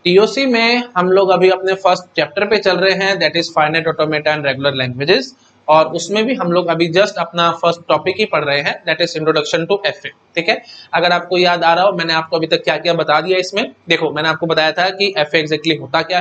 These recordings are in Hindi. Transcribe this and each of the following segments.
टीओसी में हम लोग अभी अपने फर्स्ट चैप्टर पे चल रहे हैं, that is finite automata and regular languages, और उसमें भी हम लोग अभी जस्ट अपना फर्स्ट टॉपिक ही पढ़ रहे हैं, that is introduction to FA. ठीक है, अगर आपको याद आ रहा हो मैंने आपको अभी तक क्या क्या बता दिया इसमें। देखो मैंने आपको बताया था कि एफए एग्जैक्टली होता क्या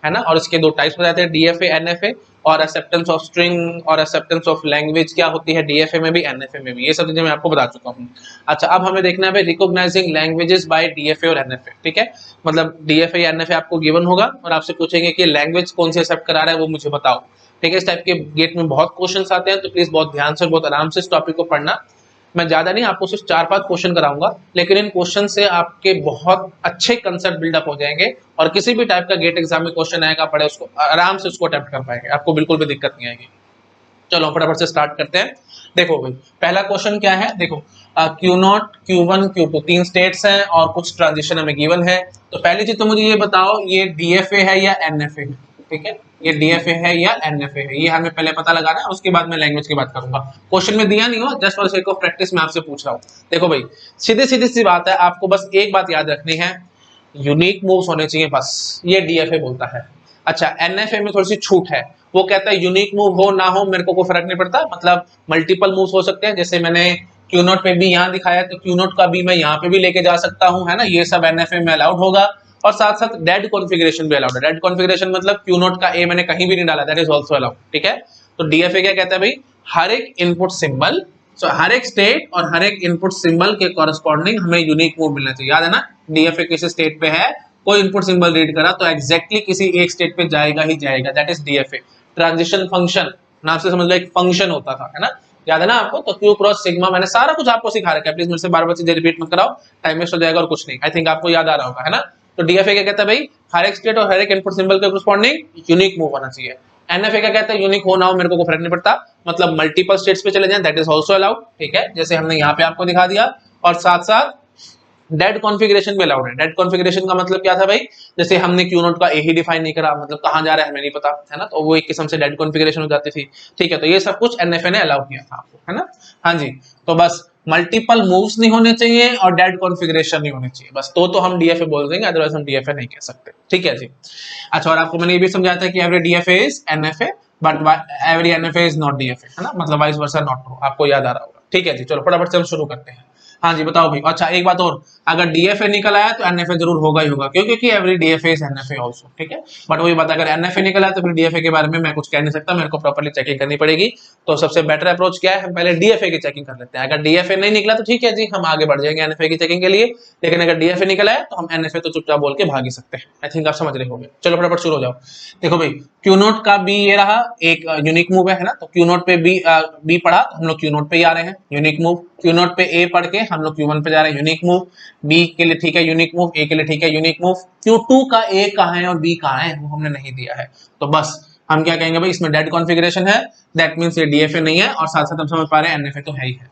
है ना, और इसके दो टाइप्स बताए थे, डीएफए एनएफए, और एक्सेप्टेंस ऑफ स्ट्रिंग और एक्सेप्टेंस ऑफ लैंग्वेज क्या होती है डीएफए में भी एनएफए में भी, ये सब चीजें मैं आपको बता चुका हूँ। अच्छा, अब हमें देखना है रिकॉग्नाइजिंग लैंग्वेजेस बाय डीएफए और एनएफए। ठीक है, मतलब डीएफए या एनएफए आपको गिवन होगा और आपसे पूछेंगे कि लैंग्वेज कौन सी एक्सेप्ट करा रहा है वो मुझे बताओ। ठीक है, इस टाइप के गेट में बहुत क्वेश्चन आते हैं, तो प्लीज बहुत ध्यान से बहुत आराम से इस टॉपिक को पढ़ना। मैं ज्यादा नहीं, आपको सिर्फ 4-5 क्वेश्चन कराऊंगा, लेकिन इन क्वेश्चन से आपके बहुत अच्छे कंसेप्ट बिल्डअप हो जाएंगे और किसी भी टाइप का गेट एग्जाम में क्वेश्चन आएगा पढ़े उसको आराम से उसको अटेम्प्ट कर पाएंगे, आपको बिल्कुल भी दिक्कत नहीं आएगी। चलो फटाफट से स्टार्ट करते हैं। देखो भाई, पहला क्वेश्चन क्या है, देखो Q naught, Q one, Q two, 3 states हैं और कुछ ट्रांजिशन हमें गिवन है। तो पहली चीज तो मुझे ये बताओ, ये डीएफए है या एनएफए है? ठीक है, ये डीएफए है या एनएफए है, ये हमें पहले पता लगाना है, उसके बाद मैं लैंग्वेज की बात करूंगा। क्वेश्चन में दिया नहीं हो, just for sake of practice मैं आपसे पूछ रहा हूँ। देखो भाई, सीधी सीधी सी बात है, आपको बस एक बात याद रखनी है, यूनिक मूव्स होने चाहिए बस, ये डीएफए बोलता है। अच्छा, एनएफए में थोड़ी सी छूट है, वो कहता है यूनिक मूव हो ना हो मेरे को कोई फर्क नहीं पड़ता, मतलब मल्टीपल मूव्स हो सकते हैं, जैसे मैंने क्यू नोट पे भी यहाँ दिखाया तो क्यू नोट का भी मैं यहाँ पे भी लेके जा सकता हूँ, है ना, ये सब एनएफए में अलाउड होगा। और साथ साथ डेड कॉन्फ़िगरेशन भी अलाउड है। डेड कॉन्फ़िगरेशन मतलब क्यू नोट का ए मैंने कहीं भी नहीं डाला, दैट इज आल्सो अलाउड। ठीक है, तो डीएफए क्या कहता है भाई, हर एक इनपुट सिंबल, सो हर एक स्टेट और हर एक इनपुट सिंबल के कॉरेस्पॉन्डिंग हमें यूनिक मूव मिलना चाहिए। याद है ना, डीएफए किसी स्टेट पे है, कोई इनपुट सिंबल रीड करा तो एग्जैक्टली किसी एक स्टेट पे जाएगा ही जाएगा, that is DFA. Transition function, नाम से समझ लो एक फंक्शन होता था, है ना, याद है ना आपको। तो क्यू क्रॉस सिग्मा मैंने सारा कुछ आपको सिखा रखा है, प्लीज मेरे से बार बार चीजें रिपीट मत कराओ, टाइम वेस्ट हो जाएगा और कुछ नहीं। आई थिंक आपको याद आ रहा होगा, है ना। तो डीएफए क्या कहता है भाई, हर एक स्टेट और हर एक इनपुट सिंबल के कॉरेस्पॉन्डिंग यूनिक मूव होना चाहिए। एनएफए क्या कहता है, यूनिक हो ना हो मेरे को कोई फर्क नहीं पड़ता, मतलब मल्टीपल स्टेट्स पे चले जाएं, दैट इज आल्सो अलाउड। ठीक है, जैसे हमने यहाँ पे आपको दिखा दिया। और साथ साथ डेड कॉन्फ़िगरेशन भी अलाउड है। डेड कॉन्फ़िगरेशन का मतलब क्या था भाई, जैसे हमने क्यू नोट का ए ही डिफाइन नहीं करा, मतलब कहां जा रहा है हमें नहीं पता, है ना, तो वो एक किस्म से डेड कॉन्फ़िगरेशन हो जाती थी। ठीक है, तो ये सब कुछ एनएफए ने अलाउ किया था आपको, है ना। हाँ जी, तो बस मल्टीपल मूव्स नहीं होने चाहिए और डेड कॉन्फ़िगरेशन नहीं होने चाहिए, बस तो हम डीएफए बोल देंगे, अदरवाइज हम डीएफए नहीं कह सकते। ठीक है जी। अच्छा, और आपको मैंने ये भी समझाया था कि every DFA is NFA but every NFA is not DFA, है ना, मतलब वाइस वर्सा नॉट ट्रू, आपको याद आ रहा होगा। ठीक है जी, चलो फटाफट से हम शुरू करते हैं। हाँ जी बताओ भाई। अच्छा, एक बात और, अगर डीएफए निकल आया तो एनएफए जरूर होगा ही होगा, क्यों, क्योंकि every DFA is NFA also. ठीक है, बट वही बात, अगर एनएफए निकल आया तो फिर डीएफए के बारे में मैं कुछ कह नहीं सकता, मेरे को प्रॉपर्ली चेकिंग करनी पड़ेगी। तो सबसे बेटर अप्रोच क्या है, हम पहले डीएफए की चेकिंग कर लेते हैं। अगर डीएफए नहीं निकला तो ठीक है जी, हम आगे बढ़ जाएंगे एनएफए की चेकिंग के लिए, लेकिन अगर डीएफए निकला है तो हम एनएफए तो चुपचाप बोल के भाग ही सकते हैं। आई थिंक आप समझ रहे होंगे। चलो फटाफट शुरू हो जाओ। देखो भाई, क्यू नोट का बी ये रहा, एक यूनिक मूव है ना, तो क्यू नोट पे बी पढ़ा तो हम लोग क्यू नोट पे ही आ रहे हैं, यूनिक मूव। क्यू नोट पे ए पढ़ के हम लोग क्यू वन पे जा रहे हैं, यूनिक मूव। बी के लिए ठीक है यूनिक मूव, ए के लिए ठीक है यूनिक मूव। क्यू टू का ए कहाँ है और बी कहाँ है वो हमने नहीं दिया है, तो बस हम क्या कहेंगे भाई, इसमें डेड कॉन्फ़िगरेशन है, दैट मींस ये डीएफए नहीं है, और साथ साथ हम समझ पा रहे हैं एनएफए तो है ही है।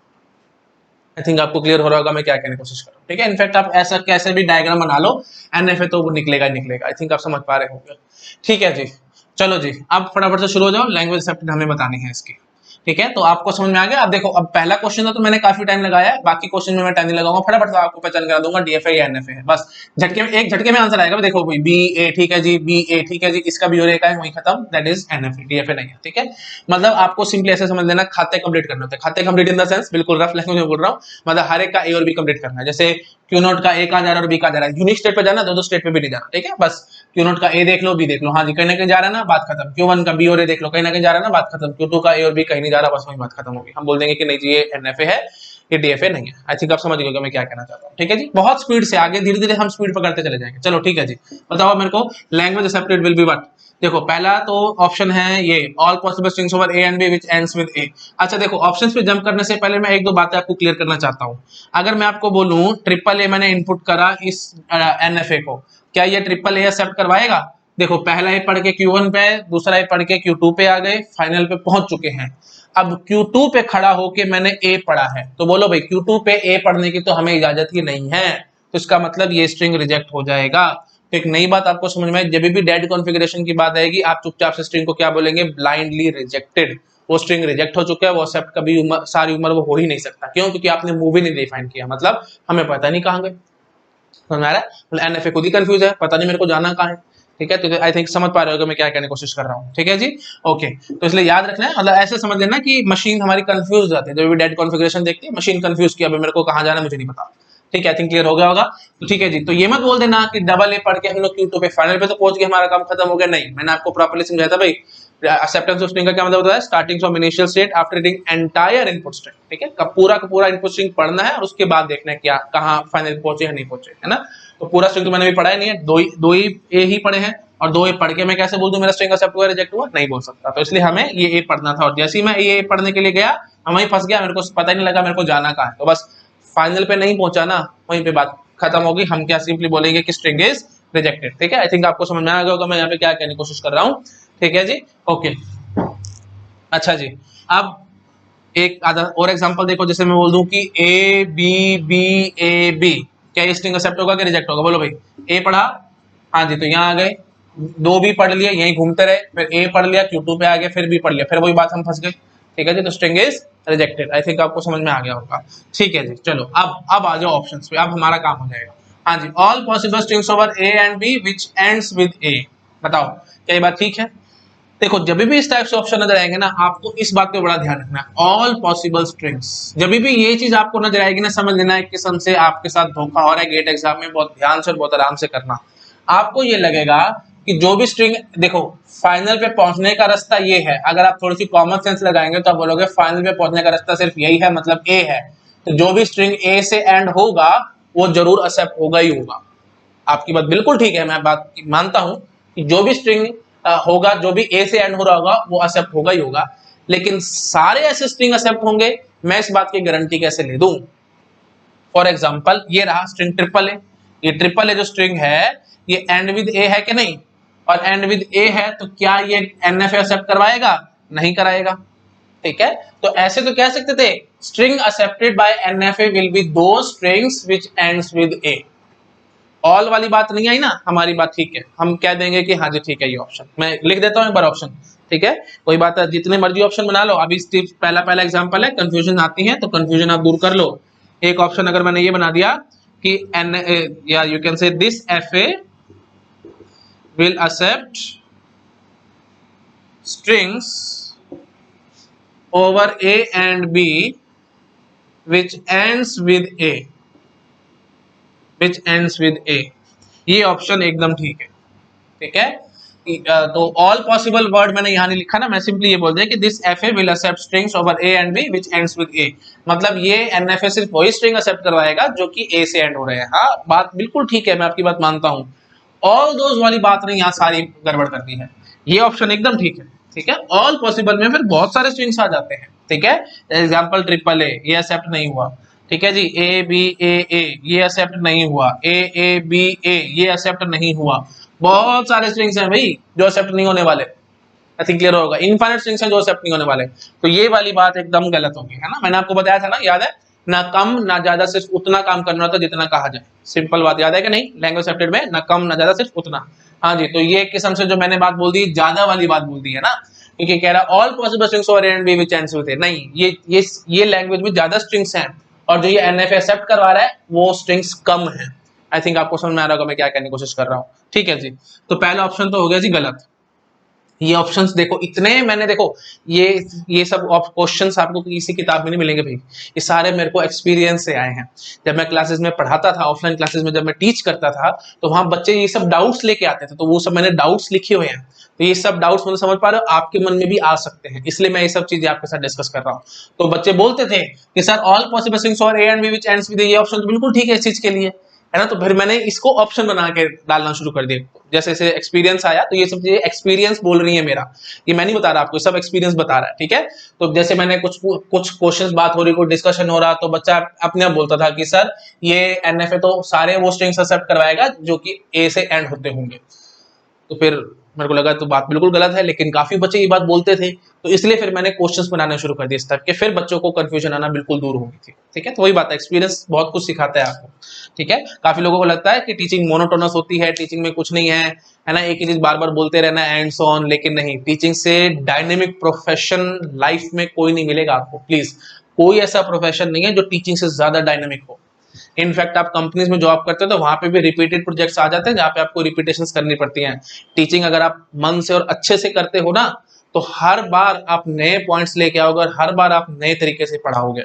आई थिंक आपको क्लियर हो रहा होगा मैं क्या कहने की कोशिश कर रहा हूँ। ठीक है, इनफैक्ट आप ऐसा कैसे भी डायग्राम बना लो, एनएफए तो वो निकलेगा ही निकलेगा। आई थिंक आप समझ पा रहे होंगे। ठीक है जी, चलो जी, अब फटाफट से शुरू हो जाओ, लैंग्वेज एक्सेप्टेड हमें बतानी है इसकी। ठीक है, तो आपको समझ में आ गया। अब देखो, अब पहला क्वेश्चन था तो मैंने काफी टाइम लगाया है, बाकी क्वेश्चन में मैं टाइम नहीं लगाऊंगा, फटाफट से आपको पहचान करा दूंगा डीएफए या एनएफए है, बस झटके में, एक झटके में आंसर आएगा। देखो भाई, बी ए ठीक है जी, बी ए ठीक है जी, इसका भी और एक है वही खत्म, दैट इज एनएफए, डीएफए नहीं है। ठीक है, मतलब आपको सिंपली ऐसे समझ लेना, खाते कंप्लीट करने होते हैं। खाते कंप्लीट इन द सेंस, बिल्कुल रफ लैंग्वेज में बोल रहा हूँ, मतलब हर एक का ए और बी कंप्लीट करना है। जैसे क्यू नोट का ए कहां जा रहा है और बी कहां जा रहा है, यूनिक स्टेट पे जाना, दो स्टेट पे भी नहीं जाना। ठीक है, बस क्यू नोट का ए देख लो, बी देख लो, हाँ जी कहीं ना कहीं जा रहा है ना, बात खत्म। क्यू वन का बी और ए देख लो, कहीं ना कहीं जा रहा है ना, बात खत्म। क्यू टू का ए और बी कहीं नहीं जा रहा, बस वही बात खत्म होगी। हम बोल देंगे कि नहीं जी ये एनएफए है, ये डीएफए नहीं है। आई थिंक आप समझ गए मैं क्या कहना चाहता हूँ। ठीक है जी, बहुत स्पीड से आगे धीरे धीरे हम स्पीड पकड़ते चले जाएंगे। चलो ठीक है जी, बताओ मेरे को, language accepted will be what. देखो पहला तो ऑप्शन है ये, all possible strings over A and B which ends with a. अच्छा देखो, ऑप्शंस पे जंप करने से पहले मैं एक दो बातें आपको क्लियर करना चाहता हूँ। अगर मैं आपको बोलूं ट्रिपल ए मैंने इनपुट करा इस एनएफए को, क्या ये ट्रिपल ए एक्सेप्ट करवाएगा? देखो पहला ए पढ़ के Q1 पे, दूसरा ए पढ़ के Q2 पे आ गए, फाइनल पे पहुंच चुके हैं। अब Q2 पे खड़ा होके मैंने ए पढ़ा है, तो बोलो भाई Q2 पे ए पढ़ने की तो हमें इजाजत ही नहीं है, तो इसका मतलब ये स्ट्रिंग रिजेक्ट हो जाएगा। तो एक नई बात आपको समझ में, जब भी डेड कॉन्फ़िगरेशन की बात आएगी आप चुपचाप से स्ट्रिंग को क्या बोलेंगे, ब्लाइंडली रिजेक्टेड। वो स्ट्रिंग रिजेक्ट हो चुका है, वो एक्सेप्ट कभी सारी उम्र वो हो ही नहीं सकता। क्यों? क्योंकि आपने मूव ही नहीं डिफाइन किया, मतलब हमें पता नहीं कहां गए। समझ में आ रहा है? मतलब एनएफए खुद ही कंफ्यूज है, पता नहीं मेरे को जाना कहाँ है। ठीक है, तो आई थिंक समझ पा रहे हो मैं क्या कहने की कोशिश कर रहा हूँ। ठीक है जी, ओके। तो इसलिए याद रखना है, मतलब ऐसे समझ लेना कि मशीन हमारी कंफ्यूज हो जाती है जब भी डेट कॉन्फ़िगरेशन देखती है, मशीन कंफ्यूज किया अभी मेरे को कहाँ जाना मुझे नहीं पता। ठीक है, आई थिंक क्लियर हो गया होगा। तो ठीक है जी, तो ये मत बोल देना कि डबल ए पढ़ के हम लोग Q2 पे फाइनल पे तो पहुंच गए, हमारा काम खत्म हो गया। नहीं, मैंने आपको प्रॉपर्ली समझाया था भाई, एक्सेप्टेंस ऑफ स्ट्रिंग का क्या मतलब होता है, starting from initial state after reading entire input string. ठीक है, का पूरा इनपुट स्ट्रिंग पढ़ना है और उसके बाद देखना है क्या कहाँ फाइनल पहुंचे या नहीं पहुंचे, है ना। तो पूरा स्ट्रिंग तो मैंने भी पढ़ा ही नहीं है, दो ही ए ही पढ़े हैं, और दो ए पढ़ के मैं कैसे बोल दूं मेरा स्ट्रिंग एक्सेप्ट हुआ रिजेक्ट हुआ, नहीं बोल सकता। तो इसलिए हमें ये ए पढ़ना था, और जैसे ही मैं ये पढ़ने के लिए गया मैं वहीं फंस गया, मेरे को पता ही नहीं लगा मेरे को जाना कहाँ है। तो बस फाइनल पे नहीं पहुंचा ना, वहीं पे बात खत्म होगी। हम क्या सिंपली बोलेंगे कि स्ट्रिंग इज रिजेक्टेड। ठीक है, आई थिंक आपको समझ में आ गया होगा मैं यहाँ पे क्या कहने की कोशिश कर रहा हूँ। ठीक है जी, ओके। अच्छा जी, अब एक आधा और एग्जांपल देखो, जैसे मैं बोल दूं कि A B B A B, क्या ये स्ट्रिंग एक्सेप्ट होगा कि रिजेक्ट होगा, बोलो भाई। ए पढ़ा, हाँ जी, तो यहाँ आ गए, दो भी पढ़ लिए, यहीं घूमते रहे, फिर ए पढ़ लिया, Q2 पे आ गए, फिर बी पढ़ लिया, फिर वही बात हम फंस गए। ठीक है जी, तो string is rejected. I think आपको समझ में आ गया होगा। ठीक है जी, चलो अब आ जाओ ऑप्शंस पे, अब हमारा काम हो जाएगा। हाँ जी, all possible strings over A and B which ends with a. बताओ क्या ये बात ठीक है? देखो, जब भी इस टाइप से ऑप्शन नजर आएंगे ना, आपको इस बात पे बड़ा ध्यान रखना है, ऑल पॉसिबल स्ट्रिंग्स। जब भी ये चीज आपको नजर आएगी ना, समझ लेना एक किस्म से आपके साथ धोखा हो रहा है गेट एग्जाम में। बहुत ध्यान से और बहुत आराम से करना। आपको ये लगेगा कि जो भी स्ट्रिंग, देखो फाइनल पे पहुंचने का रास्ता ये है, अगर आप थोड़ी सी कॉमन सेंस लगाएंगे तो आप बोलोगे फाइनल पे पहुंचने का रास्ता सिर्फ यही है, मतलब ए है। तो जो भी स्ट्रिंग ए से एंड होगा वो जरूर एक्सेप्ट होगा ही होगा। आपकी बात बिल्कुल ठीक है, मैं बात मानता हूं कि जो भी स्ट्रिंग होगा, जो भी ए से एंड हो रहा होगा वो एक्सेप्ट होगा ही होगा। लेकिन सारे ऐसे स्ट्रिंग एक्सेप्ट होंगे, मैं इस बात की गारंटी कैसे ले दूं? फॉर एग्जांपल ये रहा स्ट्रिंग ट्रिपल ए, ये ट्रिपल ए जो स्ट्रिंग है ये एंड विद ए है कि नहीं? और एंड विद ए है तो क्या ये एनएफए एक्सेप्ट करवाएगा? नहीं कराएगा। ठीक है, तो ऐसे तो कह सकते थे string accepted by NFA will be those strings which ends with A. All वाली बात नहीं आई ना, हमारी बात ठीक है, हम कह देंगे कि हाँ जी ठीक है, ये ऑप्शन मैं लिख देता हूँ एक बार ऑप्शन। ठीक है, कोई बात है, जितने मर्जी ऑप्शन बना लो। अभी पहला एग्जांपल है, कंफ्यूजन आती है तो कंफ्यूजन आप दूर कर लो। एक ऑप्शन अगर मैंने ये बना दिया कि एन, या you can say this F A will accept strings over A and B which ends with A, which ends with a, ये ऑप्शन एकदम ठीक है। ठीक है, तो ऑल पॉसिबल वर्ड मैंने यहाँ नहीं लिखा ना, मैं सिंपली ये बोल दिया कि this F A will accept strings over A and B which ends with a. मतलब ये एनएफए सिर्फ वही स्ट्रिंग एक्सेप्ट करवाएगा जो कि ए से एंड हो रहे हैं। हाँ, बात बिल्कुल ठीक है, मैं आपकी बात मानता हूँ। ऑल दोज वाली बात नहीं, यहाँ सारी गड़बड़ कर दी है। ये ऑप्शन एकदम ठीक है। ठीक है, ऑल पॉसिबल में फिर बहुत सारे स्ट्रिंग्स आ जाते हैं। ठीक है, एग्जाम्पल ट्रिपल ए, ये एक्सेप्ट नहीं हुआ। ठीक है जी, ए बी ए ये एक्सेप्ट नहीं हुआ, ए बी ए ये एक्सेप्ट नहीं हुआ। बहुत सारे स्ट्रिंग्स हैं भाई जो एक्सेप्ट नहीं होने वाले। आई थिंक क्लियर होगा, इनफाइनाइट स्ट्रिंग्स हैं जो एक्सेप्ट नहीं होने वाले। तो ये वाली बात एकदम गलत होगी, है ना। मैंने आपको बताया था ना, याद है ना, कम ना ज्यादा, सिर्फ उतना काम करना होता है जितना कहा जाए। सिंपल बात याद है कि नहीं? लैंग्वेज एक्सेप्टेड में ना कम ना ज्यादा, सिर्फ उतना। हाँ जी, तो ये एक किस्म से जो मैंने बात बोल दी, ज्यादा वाली बात बोल दी है ना, क्योंकि कह रहा all possible strings over A and B which ends with a. नहीं, ये लैंग्वेज में ज्यादा स्ट्रिंग्स हैं और जो ये एनएफए एक्सेप्ट करवा रहा है वो स्ट्रिंग्स कम है। आई थिंक आपको समझ में आ रहा होगा मैं क्या कहने की कोशिश कर रहा हूँ। ठीक है जी, तो पहला ऑप्शन तो हो गया जी गलत। ये ऑप्शंस देखो इतने मैंने, देखो ये सब क्वेश्चंस आपको किसी किताब में नहीं मिलेंगे भाई, ये सारे मेरे को एक्सपीरियंस से आए हैं। जब मैं क्लासेस में पढ़ाता था, ऑफलाइन क्लासेस में जब मैं टीच करता था, तो वहां बच्चे ये सब डाउट्स लेके आते थे, तो वो सब मैंने डाउट्स लिखे हुए हैं। तो ये सब डाउट्स मतलब समझ पा रहे हो, आपके मन में भी आ सकते हैं, इसलिए मैं ये सब चीजें आपके साथ डिस्कस कर रहा हूँ। तो बच्चे बोलते थे कि सर ऑल पॉसिबल स्ट्रिंग्स और a and B which ends with a, ये ऑप्शन तो बिल्कुल ठीक है इस चीज के लिए, है ना। तो फिर मैंने इसको ऑप्शन बना के डालना शुरू कर दिया। जैसे जैसे एक्सपीरियंस आया, तो ये सब चीजें एक्सपीरियंस बोल रही है मेरा, ये मैं नहीं बता रहा आपको, सब एक्सपीरियंस बता रहा है। ठीक है, तो जैसे मैंने कुछ क्वेश्चंस बात हो रही, कोई डिस्कशन हो रहा, तो बच्चा अपने आप बोलता था कि सर ये एनएफए तो सारे वो स्ट्रिंग्स एक्सेप्ट करवाएगा जो कि ए से एंड होते होंगे। तो फिर मेरे को लगा तो बात बिल्कुल गलत है, लेकिन काफी बच्चे ये बात बोलते थे, तो इसलिए फिर मैंने क्वेश्चंस बनाने शुरू कर दिए इस तरह के, फिर बच्चों को कंफ्यूजन आना बिल्कुल दूर हो गई थी। ठीक है, तो वही बात है, एक्सपीरियंस बहुत कुछ सिखाता है आपको। ठीक है, काफी लोगों को लगता है कि टीचिंग मोनोटोनस होती है, टीचिंग में कुछ नहीं है ना, एक ही चीज बार बार बोलते रहना एंड सो ऑन, लेकिन नहीं, टीचिंग से डायनेमिक प्रोफेशन लाइफ में कोई नहीं मिलेगा आपको। प्लीज, कोई ऐसा प्रोफेशन नहीं है जो टीचिंग से ज्यादा डायनेमिक हो। इनफैक्ट आप कंपनीज में जॉब करते हो तो वहां पे भी रिपीटेड प्रोजेक्ट्स आ जाते हैं जहाँ पे आपको रिपीटेशंस करनी पड़ती हैं। टीचिंग अगर आप मन से और अच्छे से करते हो ना तो हर बार आप नए पॉइंट्स लेके आओगे और हर बार आप नए तरीके से पढ़ाओगे।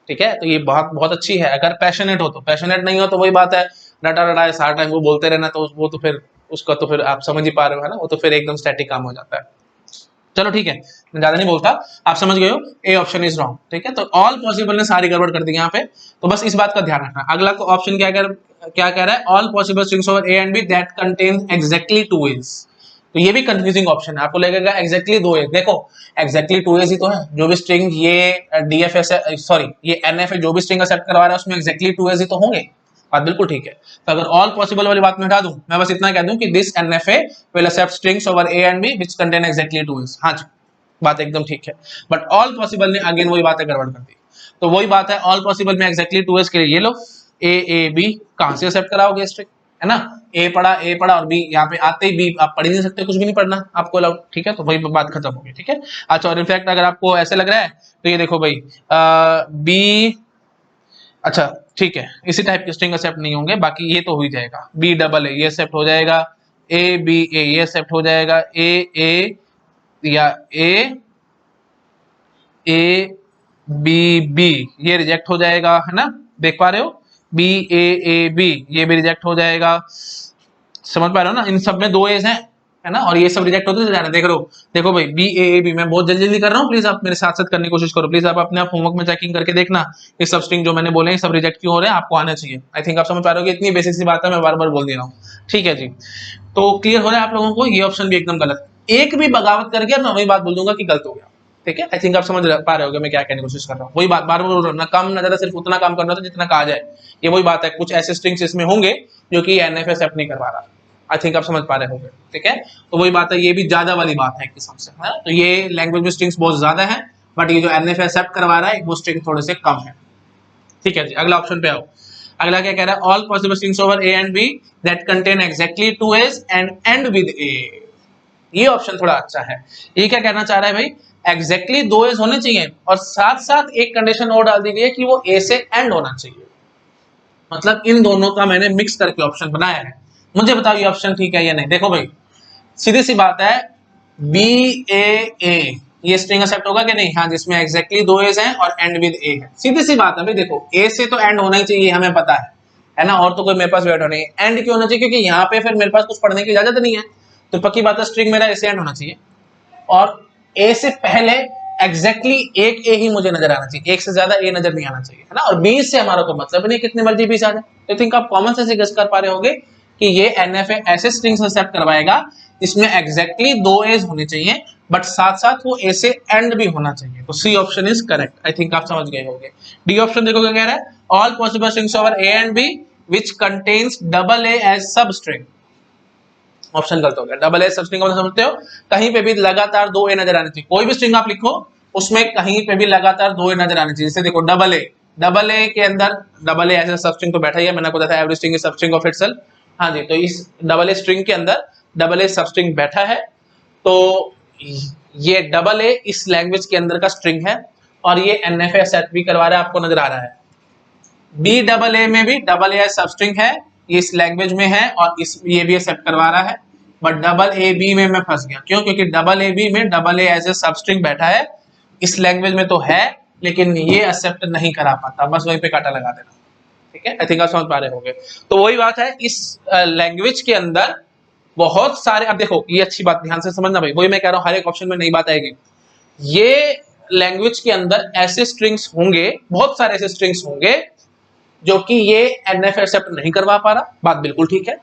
ठीक है, तो ये बहुत बहुत अच्छी है अगर पैशनेट हो तो। पैशनेट नहीं हो तो वही बात है, रटा रटा सारा टाइम वो बोलते रहना, तो वो तो फिर उसका तो फिर आप समझ ही पा रहे हो है ना, वो तो फिर एकदम स्टैटिक काम हो जाता है। चलो ठीक है, मैं ज्यादा नहीं बोलता, आप समझ गए हो, ए ऑप्शन इज रॉन्ग। ठीक है, तो ऑल पॉसिबल ने सारी गड़बड़ कर दी यहाँ पे, तो बस इस बात का ध्यान रखना। अगला ऑप्शन क्या कह रहा है, all possible strings over A and B that contain exactly 2 as. तो ये भी कंफ्यूजिंग ऑप्शन है, आपको लगेगा एग्जैक्टली 2 एज। देखो एग्जैक्टली 2 एज ही तो है, जो भी स्ट्रिंग ये डीएफएस सॉरी ये एनएफए जो भी स्ट्रिंग एक्सेप्ट करवा रहा है उसमें एग्जैक्टली 2 एज ही तो होंगे। बात बिल्कुल ठीक है। तो अगर ऑल पॉसिबल वाली बात में हटा दूं, मैं बस इतना कह दूं कि this NFA will accept strings over A and B which contain exactly 2 as. हाँ जी, बात एकदम ठीक है। बट ऑल पॉसिबल ने अगेन वही बातें गड़बड़ कर दी। तो वही बात है, ऑल पॉसिबल में एग्जैक्टली 2 एज के लिए ये लो ए बी कहां से एक्सेप्ट कराओगे स्ट्रिंग, है ना। ए पढ़ा और बी यहाँ पे आते ही बी आप पढ़ ही नहीं सकते, कुछ भी नहीं पढ़ना आपको अलाउड। ठीक है, तो वही बात खत्म होगी। ठीक है, अच्छा, और इनफैक्ट अगर आपको ऐसे लग रहा है तो ये देखो भाई बी, अच्छा ठीक है, इसी टाइप के स्ट्रिंग एक्सेप्ट नहीं होंगे, बाकी ये तो हो ही जाएगा। बी डबल ए ये एक्सेप्ट हो जाएगा, ए बी ए ये एक्सेप्ट हो जाएगा, ए या ए बी बी ये रिजेक्ट हो जाएगा, है ना, देख पा रहे हो, बी ए बी ये भी रिजेक्ट हो जाएगा। समझ पा रहे हो ना, इन सब में 2 एज हैं, है ना, और ये सब रिजेक्ट होते जा रहे हैं। देख लो, देखो भाई बी ए बी, मैं बहुत जल्दी जल्दी कर रहा हूँ, प्लीज आप मेरे साथ साथ करने की कोशिश करो। प्लीज आप अपने आप होमवर्क में चेकिंग करके देखना ये सब स्ट्रिंग जो मैंने बोले हैं सब रिजेक्ट क्यों हो रहे हैं, आपको आना चाहिए। आई थिंक आप समझ पा रहे हो कि इतनी बेसिक सी बात है, मैं बार बार बोल दे रहा हूँ। ठीक है जी, तो क्लियर हो रहा है आप लोगों को, ये ऑप्शन भी एकदम गलत। एक भी बगावत करके मैं वही बात बोल दूंगा कि गलत हो गया। ठीक है, आई थिंक आप समझ पा रहे होगे मैं क्या कहने की कोशिश कर रहा हूँ। वही बात बार बार बोल रहा हूँ ना, कम ना ज्यादा, सिर्फ उतना काम करना था जितना कहा जाए। ये वही बात है, कुछ ऐसे स्ट्रिंग्स इसमें होंगे जो कि एनएफए एक्सेप्ट नहीं करवा रहा। आई थिंक आप समझ पा रहे होंगे। ठीक है, तो वही बात है, ये भी ज्यादा वाली बात है एक किस्म से, है। तो ये लैंग्वेज में स्ट्रिंग्स बहुत ज्यादा है, बट ये जो एनएफए एक्सेप्ट करवा रहा है वो स्ट्रिंग थोड़े से कम है। ठीक है जी, अगला ऑप्शन पे आओ। अगला क्या कह रहा है, all possible strings over A and B that contain exactly 2 a's and end with a. ये ऑप्शन थोड़ा अच्छा है। ये क्या कहना चाह रहा है भाई, एग्जैक्टली 2 एज होने चाहिए और साथ साथ एक कंडीशन और डाल दी गई है कि वो ए से एंड होना चाहिए। मतलब इन दोनों का मैंने मिक्स करके ऑप्शन बनाया है। मुझे बताओ ये ऑप्शन ठीक है या नहीं। देखो भाई सीधी सी बात है, बी ए ये स्ट्रिंग एक्सेप्ट होगा कि नहीं, हाँ, जिसमें एग्जैक्टली 2 एज हैं और एंड विद ए है। सीधी सी बात है भाई, देखो ए से तो एंड होना ही चाहिए, हमें पता है ना, और तो कोई मेरे पास वेट नहीं है। एंड क्यों होना चाहिए, क्योंकि यहाँ पे फिर मेरे पास कुछ पढ़ने की इजाजत नहीं है, तो पक्की बात है स्ट्रिंग मेरा ए से एंड होना चाहिए और ए से पहले एग्जैक्टली एक ए ही मुझे नजर आना चाहिए, एक से ज्यादा ए नजर नहीं आना चाहिए, है ना। और बी से हमारा कोई मतलब नहीं, कितने मर्जी बी आ जाए। तो थिंक आप कॉमन सेंस से गेस कर पा रहे होंगे कि ये एनएफए ऐसे स्ट्रिंग्स एक्सेप्ट करवाएगा जिसमें एग्जैक्टली 2 एज होने चाहिए, बट साथ साथ वो ए से एंड भी होना चाहिए। तो C option is correct. I think आप समझ गए होंगे। डी ऑप्शन देखो क्या कह रहा है, all possible strings over A and B which contains double A as substring. Option गलत हो गया। डबल ए सब स्ट्रिंग का मतलब समझते हो, कहीं पे भी लगातार 2 ए नजर आने चाहिए। कोई भी स्ट्रिंग आप लिखो उसमें कहीं पे भी लगातार 2 ए नजर आने चाहिए। जैसे देखो डबल ए के अंदर double A as substring तो बैठा ही है, मैंने आपको बताया every string is substring of itself. हाँ जी, तो इस डबल ए स्ट्रिंग के अंदर डबल ए सब स्ट्रिंग बैठा है, तो ये डबल ए इस लैंग्वेज के अंदर का स्ट्रिंग है और ये एनएफए एक्सेप्ट भी करवा रहा है, आपको नजर आ रहा है। बी डबल ए में भी डबल ए सब स्ट्रिंग है, ये इस लैंग्वेज में है और इस ये भी एक्सेप्ट करवा रहा है। बट डबल ए बी में मैं फंस गया, क्यों, क्योंकि डबल ए बी में double A as A substring बैठा है, इस लैंग्वेज में तो है लेकिन ये एक्सेप्ट नहीं करा पाता, बस वहीं पे कांटा लगा देना। ठीक है, आई थिंक आप समझ पा रहे होंगे। तो वही बात है, इस लैंग्वेज के अंदर बहुत सारे, अब देखो ये अच्छी बात ध्यान से समझना भाई, वही मैं कह रहा हूँ हर एक ऑप्शन में नई बात आएगी। ये लैंग्वेज के अंदर ऐसे स्ट्रिंग्स होंगे, बहुत सारे ऐसे स्ट्रिंग्स होंगे जो कि ये एनएफए एक्सेप्ट नहीं करवा पा रहा, बात बिल्कुल ठीक है।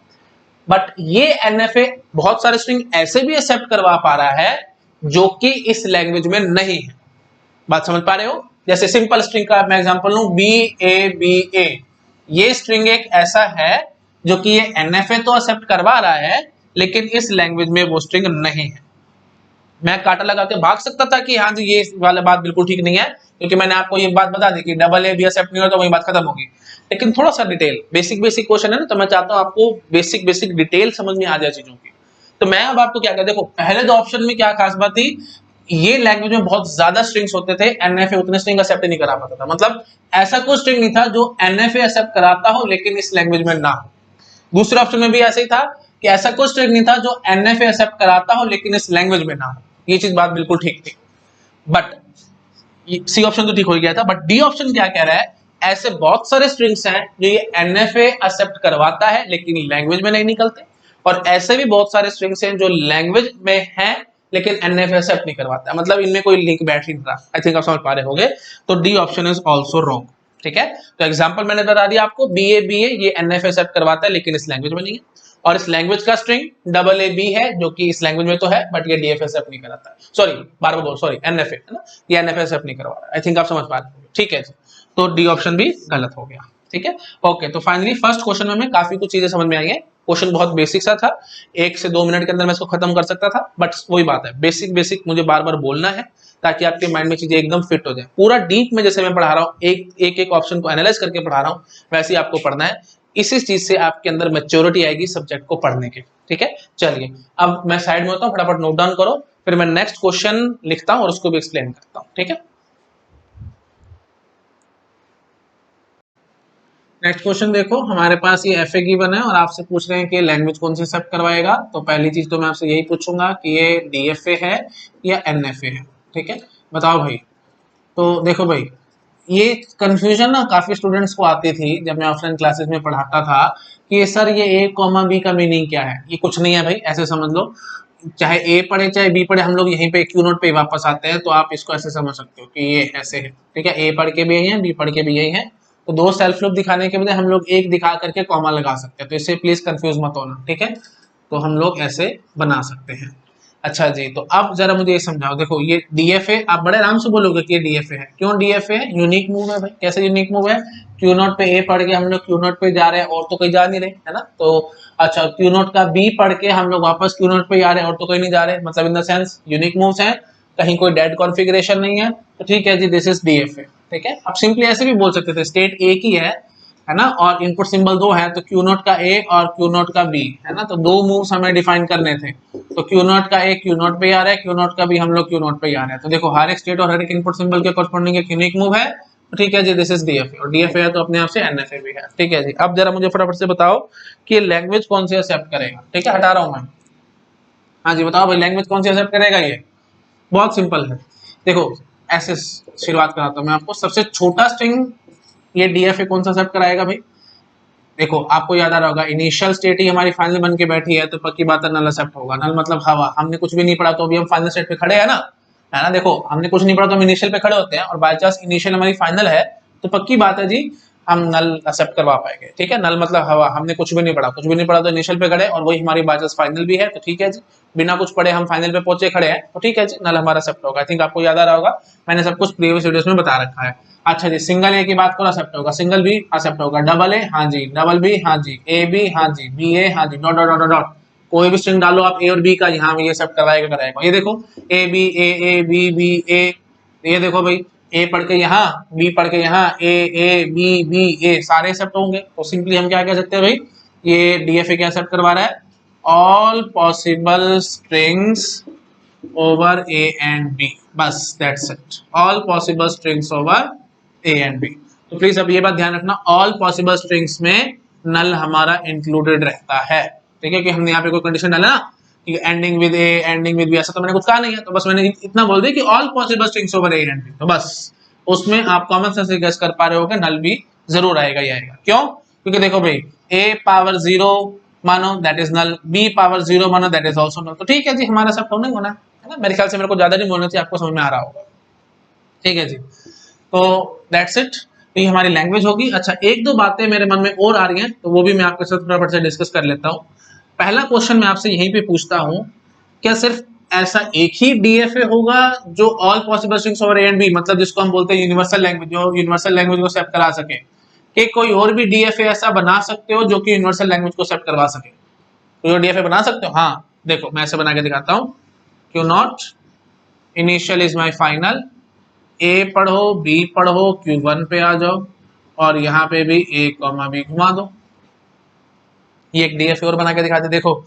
बट ये एनएफए बहुत सारे स्ट्रिंग ऐसे भी एक्सेप्ट करवा पा रहा है जो कि इस लैंग्वेज में नहीं है। बात समझ पा रहे हो, जैसे सिंपल स्ट्रिंग का मैं एग्जांपल लूं, बी ए, ये स्ट्रिंग एक ऐसा है जो कि ये एनएफए तो एक्सेप्ट करवा रहा है लेकिन इस लैंग्वेज में वो स्ट्रिंग नहीं है। मैं कांटा लगा के भाग सकता था कि हाँ जी ये वाला बात बिल्कुल ठीक नहीं है, क्योंकि मैंने आपको ये बात बता दी कि डबल ए भी एक्सेप्ट नहीं हो तो वही बात खत्म होगी। लेकिन थोड़ा सा डिटेल, बेसिक क्वेश्चन है ना, तो मैं चाहता हूं आपको बेसिक डिटेल समझ में आ जाए चीजों की। तो मैं अब आपको क्या कहता, देखो पहले दो ऑप्शन में क्या खास बात थी, ये लैंग्वेज में बहुत ज्यादा स्ट्रिंग्स होते थे, एनएफए उतने स्ट्रिंग एक्सेप्ट नहीं करा पाता था। मतलब ऐसा कोई स्ट्रिंग नहीं था जो एनएफए एक्सेप्ट कराता हो लेकिन इस लैंग्वेज में ना हो। दूसरे ऑप्शन में भी ऐसा ही था कि ऐसा कोई स्ट्रिंग नहीं था जो एनएफए एक्सेप्ट कराता हो लेकिन इस लैंग्वेज में ना हो। ये चीज बात बिल्कुल ठीक थी। बट सी ऑप्शन तो ठीक हो गया था, बट डी ऑप्शन क्या कह रहा है, ऐसे बहुत सारे स्ट्रिंग्स हैं जो ये एनएफए एक्सेप्ट करवाता है लेकिन लैंग्वेज में नहीं निकलते, और ऐसे भी बहुत सारे स्ट्रिंग्स हैं जो लैंग्वेज में हैं लेकिन एनएफए एक्सेप्ट नहीं करवाता। मतलब इनमें कोई लिंक बैठ नहीं रहा। आई थिंक आप समझ पा रहे होंगे। तो D option is also wrong. ठीक है, तो एग्जाम्पल मैंने बता दिया आपको, बी ए ये एनएफए एक्सेप्ट करवाता है लेकिन इस लैंग्वेज में नहीं है, और इस लैंग्वेज का स्ट्रिंग डबल ए बी है जो कि इस लैंग्वेज में तो है बट ये डीएफए एक्सेप्ट नहीं कराता है। सॉरी, बार बार बोल, सॉरी, एनएफए है ना, ये एनएफए एक्सेप्ट नहीं करवा रहा है। आई थिंक आप समझ पा रहे हो। ठीक है जी, तो डी ऑप्शन भी गलत हो गया। ठीक है, ओके। तो फाइनली फर्स्ट क्वेश्चन में काफी कुछ चीजें समझ में आई है। क्वेश्चन बहुत बेसिक सा था, 1 से 2 मिनट के अंदर मैं इसको खत्म कर सकता था, बट वही बात है, बेसिक बेसिक मुझे बार बार बोलना है ताकि आपके माइंड में चीजें एकदम फिट हो जाए। पूरा डीप में जैसे मैं पढ़ा रहा हूँ, एक ऑप्शन को एनालाइज करके पढ़ा रहा हूँ, वैसे ही आपको पढ़ना है। इसी चीज से आपके अंदर मैच्योरिटी आएगी सब्जेक्ट को पढ़ने की। ठीक है, चलिए अब मैं साइड में होता हूँ, फटाफट नोट डाउन करो, फिर मैं नेक्स्ट क्वेश्चन लिखता हूँ और उसको भी एक्सप्लेन करता हूँ। ठीक है, नेक्स्ट क्वेश्चन देखो, हमारे पास ये एफ ए गिवन है और आपसे पूछ रहे हैं कि लैंग्वेज कौन सी एक्सेप्ट करवाएगा। तो पहली चीज तो मैं आपसे यही पूछूंगा कि ये डी एफ ए है या एन एफ ए है। ठीक है, बताओ भाई। तो देखो भाई, ये कंफ्यूजन ना काफी स्टूडेंट्स को आती थी जब मैं ऑफलाइन क्लासेस में पढ़ाता था कि सर ये ए कॉमा बी का मीनिंग क्या है। ये कुछ नहीं है भाई, ऐसे समझ लो, चाहे ए पढ़े चाहे बी पढ़े, हम लोग यहीं पे क्यू नोट पे वापस आते हैं। तो आप इसको ऐसे समझ सकते हो कि ये ऐसे है। ठीक है, ए पढ़ के भी यही है, बी पढ़ के भी यही है। तो दो सेल्फ लूप दिखाने के बजाय हम लोग एक दिखा करके कॉमा लगा सकते हैं। तो इससे प्लीज कंफ्यूज मत होना। ठीक है, तो हम लोग ऐसे बना सकते हैं। अच्छा जी, तो अब जरा मुझे ये समझाओ। देखो ये डीएफए, आप बड़े आराम से बोलोगे कि ये डीएफए है। क्यों डीएफए है? यूनिक मूव है भाई। कैसे यूनिक मूव है? क्यू नोट पे ए पढ़ के हम लोग क्यू नोट पे जा रहे हैं और तो कहीं जा नहीं रहे, है ना। तो अच्छा, क्यू नोट का बी पढ़ के हम लोग वापस क्यू नोट पे जा रहे हैं और तो कहीं नहीं जा रहे, मतलब in the sense unique moves हैं, कहीं कोई डेड कॉन्फ़िगरेशन नहीं है। तो ठीक है जी, दिस इज डीएफए। ठीक है, आप सिंपली ऐसे भी बोल सकते थे, स्टेट एक ही है ना, और इनपुट सिंबल दो है, तो क्यू नोट का ए और क्यू नोट का बी, है ना। तो दो मूव्स हमें डिफाइन करने थे। तो क्यू नोट का ए क्यू नोट पे आ रहा है, क्यू नोट का बी हम लोग क्यू नोट पे आ रहे हैं। तो देखो हर एक स्टेट और हर एक इनपुट सिंबल के कॉरस्पॉन्डिंग एक यूनिक मूव है। तो ठीक है जी, दिस इज डीएफए, और डीएफए है तो अपने आप से एनएफए भी है। ठीक है जी, अब जरा मुझे फटाफट से बताओ कि लैंग्वेज कौन सी एक्सेप्ट करेगा। ठीक है, हटा रहा हूं मैं। हाँ जी, बताओ भाई, लैंग्वेज कौन सी एक्सेप्ट करेगा। ये बहुत सिंपल है। देखो ऐसे शुरुआत कराता हूं मैं आपको। सबसे छोटा स्ट्रिंग ये डीएफए कौन सा एक्सेप्ट कराएगा भाई। देखो आपको याद आ रहा होगा, इनिशियल स्टेट ही हमारी फाइनल बन के बैठी है, तो पक्की बात है नल एक्सेप्ट होगा। नल मतलब हवा, हमने कुछ भी नहीं पढ़ा तो अभी हम फाइनल स्टेट पे खड़े हैं ना, है ना। देखो हमने कुछ नहीं पढ़ा तो हम इनिशियल पे खड़े होते हैं, और बाय चांस इनिशियल हमारी फाइनल है तो पक्की बात है जी हम नल एक्सेप्ट करवा पाएंगे। ठीक है, नल मतलब हवा, हमने कुछ भी नहीं पढ़ा, कुछ भी नहीं पढ़ा तो इनिशियल पे खड़े, और वही हमारी बाय चांस फाइनल भी है। तो ठीक है जी, बिना कुछ पढ़े हम फाइनल पे पहुंचे खड़े हैं, तो ठीक है जी, नल हमारा एक्सेप्ट होगा। आई थिंक आपको याद आ रहा होगा, मैंने सब कुछ प्रीवियस वीडियोस में बता रखा है। अच्छा जी, सिंगल ए की बात करो, एक्सेप्ट होगा। सिंगल बी एक्सेप्ट होगा। डबल ए हाँ जी, डबल बी हाँ जी, ए बी हाँ जी, बी ए हाँ जी, डॉट डॉट डॉट डॉट, कोई भी स्ट्रिंग डालो आप ए और बी का, यहाँ ये सब कराएगा कराएगा। ये देखो a b A B B a, ये देखो भाई, ए पढ़ के यहाँ, बी पढ़ के यहाँ, ए बी बी ए, सारे एक्सेप्ट होंगे। तो सिंपली हम क्या कह सकते हैं भाई, ये डीएफए क्या एक्सेप्ट करवा रहा है, all possible strings over A and b, बस that's it, all possible strings over A and B. तो प्लीज अब ये बात ध्यान रखना, ऑल पॉसिबल स्ट्रिंग्स में नल हमारा इंक्लूडेड रहता है। ठीक है, कि हमने यहाँ पे कोई कंडीशन डाला ना कि ending with A ending with B, ऐसा तो मैंने कुछ कहा नहीं है, तो बस मैंने इतना बोल दिया कि all possible strings over A and B, तो बस उसमें आप कॉमन सेंस से गेस कर पा रहे हो कि नल भी जरूर आएगा ही आएगा। क्यों? क्योंकि देखो भाई, ए पावर 0 मानो that is null, B power 0 मानो दैट इज ऑल्सो नल। तो ठीक है जी, हमारा सब होना ही होना है ना। मेरे ख्याल से मेरे को ज्यादा नहीं बोलना चाहिए, आपको समझ में आ रहा होगा। ठीक है जी, तो दैट्स इट, तो ये हमारी लैंग्वेज होगी। अच्छा, एक दो बातें मेरे मन में और आ रही हैं, तो वो भी मैं आपके साथ फटाफट से डिस्कस कर लेता हूँ। पहला क्वेश्चन मैं आपसे यहीं पे पूछता हूँ, क्या सिर्फ ऐसा एक ही डीएफए होगा जो all possible strings over A and B, मतलब जिसको हम बोलते हैं यूनिवर्सल लैंग्वेज, जो यूनिवर्सल लैंग्वेज को एक्सेप्ट करा सके, कि कोई और भी डीएफए ऐसा बना सकते हो जो कि यूनिवर्सल लैंग्वेज को एक्सेप्ट करवा सके? कोई और डीएफए बना सकते हो? हाँ देखो, मैं ऐसे बना के दिखाता हूँ। Q naught initial is my final, a पढ़ो बी पढ़ो Q1 पे आ जाओ, और यहाँ पे भी ए कॉमा बी घुमा दो। ये एक डीएफए और बना के दिखाते। देखो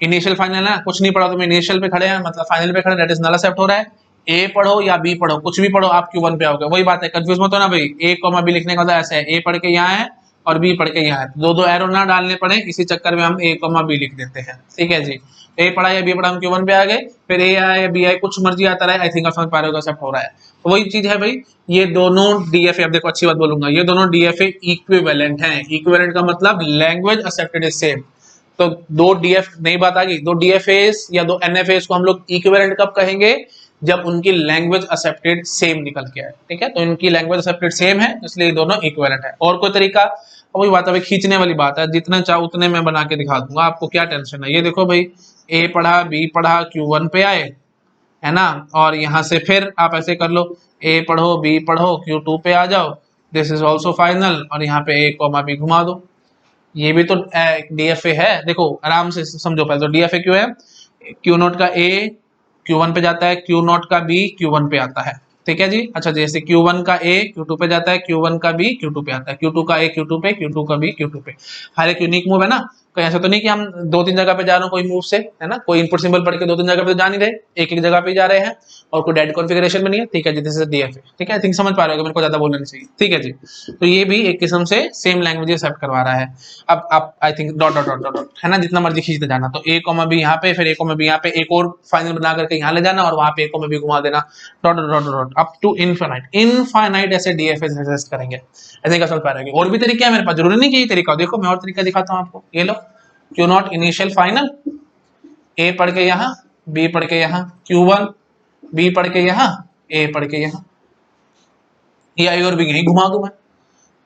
इनिशियल फाइनल है, कुछ नहीं पढ़ा तो मैं इनिशियल पे खड़े हैं, मतलब फाइनल पे खड़े, दैट इज नल एक्सेप्ट हो रहा है। ए पढ़ो या बी पढ़ो, कुछ भी पढ़ो, आप Q1 पे आओगे। वही बात है, कंफ्यूज मत हो ना भाई, ए कॉमा बी लिखने का मतलब ऐसा है, ए पढ़ के यहाँ है और बी पढ़ के यहाँ है, दो दो एरो ना डालने पड़े, इसी चक्कर में हम ए कॉमा बी लिख देते हैं। ठीक है जी, ए पढ़ा या बी पढ़ा, हम Q1 पे आ गए, फिर ए आया या बी आया, कुछ मर्जी आता रहे। आई थिंक आप समझ पा रहे हो सब हो रहा है। तो वही चीज है भाई, ये दोनों डीएफए, अब देखो अच्छी बात बोलूंगा, ये दोनों डीएफए इक्विवेलेंट हैं। इक्विवेलेंट का मतलब लैंग्वेज एक्सेप्टेड इज सेम। तो दो डीएफ, नई बात आ गई, दो डीएफएस या दो एनएफएस को हम लोग इक्विवेलेंट कब कहेंगे, जब उनकी लैंग्वेज एक्सेप्टेड सेम निकल के आए। ठीक है, तो इनकी लैंग्वेज एक्सेप्टेड सेम है, इसलिए दोनों इक्विवेलेंट है। और कोई तरीका, वही बात है, खींचने वाली बात है, जितना चाहो उतने मैं बना के दिखा दूंगा, आपको क्या टेंशन है। ये देखो भाई, ए पढ़ा बी पढ़ा Q1 पे आए, है ना, और यहाँ से फिर आप ऐसे कर लो, ए पढ़ो बी पढ़ो Q2 पे आ जाओ, दिस इज ऑल्सो फाइनल, और यहाँ पे ए कॉमा बी घुमा दो। ये भी तो डीएफए है, देखो आराम से समझो। पहले तो डीएफए क्यों है, क्यू नोट का ए Q1 पे जाता है, क्यू नोट का बी Q1 पे आता है। ठीक है जी, अच्छा जैसे Q1 का ए Q2 पे जाता है, Q1 का बी Q2 पे आता है, Q2 का ए Q2 पे, Q2 का बी Q2 पे। हर एक यूनिक मूव है ना, कोई ऐसा तो नहीं कि हम दो तीन जगह पे जा रहे हो कोई मूव से, है ना, कोई इनपुट सिंबल पढ़ के दो तीन जगह पे तो जा नहीं रहे, एक एक जगह पे जा रहे हैं, और कोई डेड कॉन्फ़िगरेशन में नहीं है। ठीक है जी, दिस इज डीएफए। ठीक है, आई थिंक समझ पा रहे हो, मेरे को ज्यादा बोलना नहीं चाहिए। ठीक है जी, तो ये भी एक किस्म से सेम लैंग्वेज एक्सेप्ट करवा रहा है। अब आप I think dot dot dot dot है ना, जितना मर्जी खींचते जाना, तो ए कॉमा बी यहाँ पे, फिर ए कॉमा बी यहाँ पे, एक और फाइनल बना करके यहाँ ले जाना, और वहां पे ए कॉमा बी घुमा देना, dot dot dot dot up to infinite. Infinite ऐसे डीएफए एक्सेस करेंगे, ऐसे समझ पा रहे हो। और भी तरीके हैं मेरे पास, जरूरी नहीं कि ये तरीका हो। देखो मैं और तरीका दिखाता हूँ आपको, ये लो, क्यू नॉट इनिशियल फाइनल, ए पढ़ के यहाँ, बी पढ़ के यहाँ, Q1 बी पढ़ के यहाँ, ए पढ़ के यहाँ, ये आई और बी यहीं घुमा दूं मैं।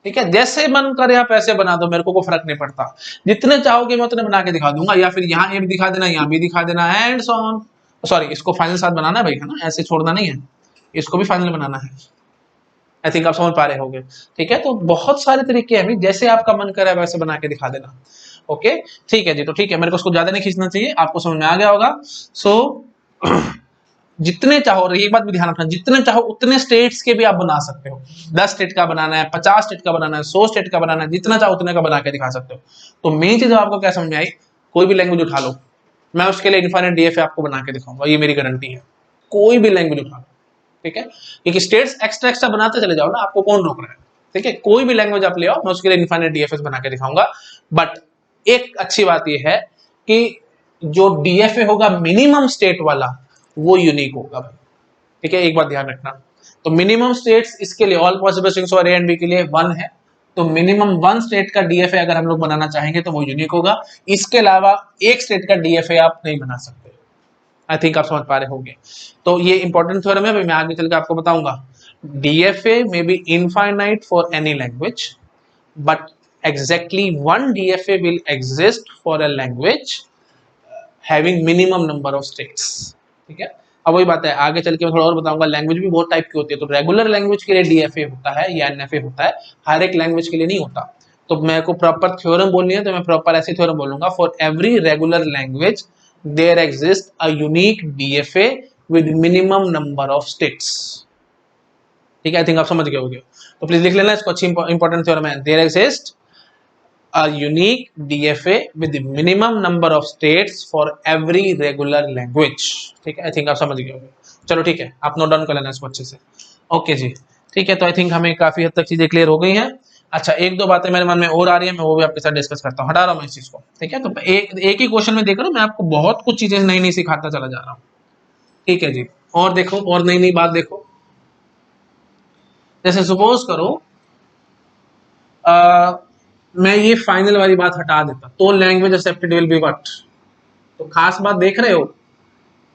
ठीक है, जैसे मन करे आप ऐसे बना दो, मेरे को कोई फर्क नहीं पड़ता, जितने चाहोगे मैं उतने बना के दिखा दूंगा, या फिर यहाँ ए भी दिखा देना, यहाँ भी दिखा देना, एंड सो ऑन। सॉरी, इसको फाइनल साथ बनाना है भाई, है ना, ऐसे छोड़ना नहीं है, इसको भी फाइनल बनाना है। आई थिंक आप समझ पा रहे होंगे। ठीक है, तो बहुत सारे तरीके हैं, जैसे आपका मन करे वैसे बना के दिखा देना। ओके, ठीक है जी, तो ठीक है, मेरे को उसको ज्यादा नहीं खींचना चाहिए, आपको समझ में आ गया होगा। सो जितने चाहो, और एक बात भी ध्यान रखना, जितने चाहो उतने स्टेट्स के भी आप बना सकते हो। 10 स्टेट का बनाना है, 50 स्टेट का बनाना है, 100 स्टेट का बनाना है, जितना चाहो उतने का बना के दिखा सकते हो। तो मेन चीज आपको क्या समझ में आई, कोई भी लैंग्वेज उठा लो, मैं उसके लिए इनफाइनाइट डीएफए आपको बना के दिखाऊंगा, ये मेरी गारंटी है। कोई भी लैंग्वेज उठा लो, ठीक है, क्योंकि स्टेट्स एक्स्ट्रा एक्स्ट्रा बनाते चले जाओ ना, आपको कौन रोक रहा है। ठीक है, कोई भी लैंग्वेज आप ले आओ, मैं उसके लिए इनफाइनाइट डीएफएस बना के दिखाऊंगा। बट एक अच्छी बात यह है कि जो डीएफए होगा मिनिमम स्टेट वाला, वो यूनिक होगा भाई। ठीक है, एक बात ध्यान रखना, तो मिनिमम स्टेट्स इसके लिए ऑल पॉसिबल स्ट्रिंग्स और ए एंड बी के लिए 1 है, तो मिनिमम 1 स्टेट का डीएफए अगर हम लोग बनाना चाहेंगे तो वो यूनिक होगा। इसके अलावा एक स्टेट का डीएफए आप नहीं बना सकते। आई थिंक आप समझ पा रहे होंगे। तो ये इंपॉर्टेंट थ्योरम है, मैं आगे चल के आपको बताऊंगा। DFA may be infinite for any language, but exactly one DFA will exist for a language having minimum number of states। ठीक है, अब वही बात है, आगे चल के मैं थोड़ा और बताऊंगा। लैंग्वेज भी बहुत टाइप की होती है, तो रेगुलर लैंग्वेज के लिए डीएफए होता है या एनएफए होता है, हर एक लैंग्वेज के लिए नहीं होता। तो मेरे को प्रॉपर थ्योरम बोलनी है तो मैं प्रॉपर ऐसी थ्योरम बोलूंगा, for every regular language there exist a unique DFA with minimum number of states. ठीक है, आई थिंक आप समझ गए होंगे, तो प्लीज लिख लेना इसको, अच्छी इंपॉर्टेंट थ्योरम है। There exist a unique DFA with the minimum number of states for every regular language। ठीक है, आई थिंक आप समझ गए होंगे। चलो ठीक है, आप नोट डाउन कर लेना इसको अच्छे से। ओके जी, ठीक है, तो आई थिंक हमें काफी हद तक चीजें क्लियर हो गई हैं। अच्छा, एक दो बातें मेरे मन में और आ रही है, मैं वो भी आपके साथ डिस्कस करता हूँ, हटा रहा हूँ इस चीज को। ठीक है, तो एक ही क्वेश्चन में देख रहा हूँ मैं आपको बहुत कुछ चीजें नई नई सिखाता चला जा रहा हूँ। ठीक है जी, और देखो, और नई नई बात देखो, जैसे सपोज करो मैं ये फाइनल वाली बात हटा देता, तो language accepted will be what. तो खास बात देख रहे हो,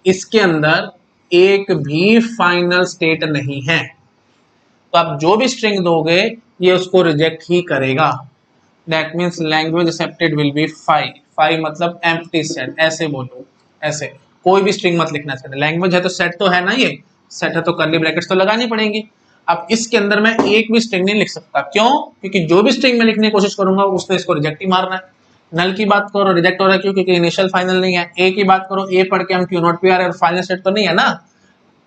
इसके अंदर एक भी फाइनल स्टेट नहीं है, तो आप जो भी स्ट्रिंग दोगे ये उसको रिजेक्ट ही करेगा। That means language accepted will B 5। 5 मतलब एम्प्टी सेट, ऐसे बोलो, ऐसे कोई भी स्ट्रिंग मत लिखना चाहिए। लैंग्वेज है तो सेट तो है ना, ये सेट है तो कर्ली ब्रैकेट्स तो लगानी पड़ेंगी। अब इसके अंदर मैं एक भी स्ट्रिंग नहीं लिख सकता, क्यों? क्योंकि जो भी स्ट्रिंग में लिखने की कोशिश करूंगा उसने इसको रिजेक्ट ही मारना है। नल की बात करो, रिजेक्ट हो रहा है, क्यों? क्योंकि इनिशियल फाइनल नहीं है। ए की बात करो, ए पढ़ के हम क्यू नॉट पे आ रहे हैं और फाइनल सेट तो नहीं है ना,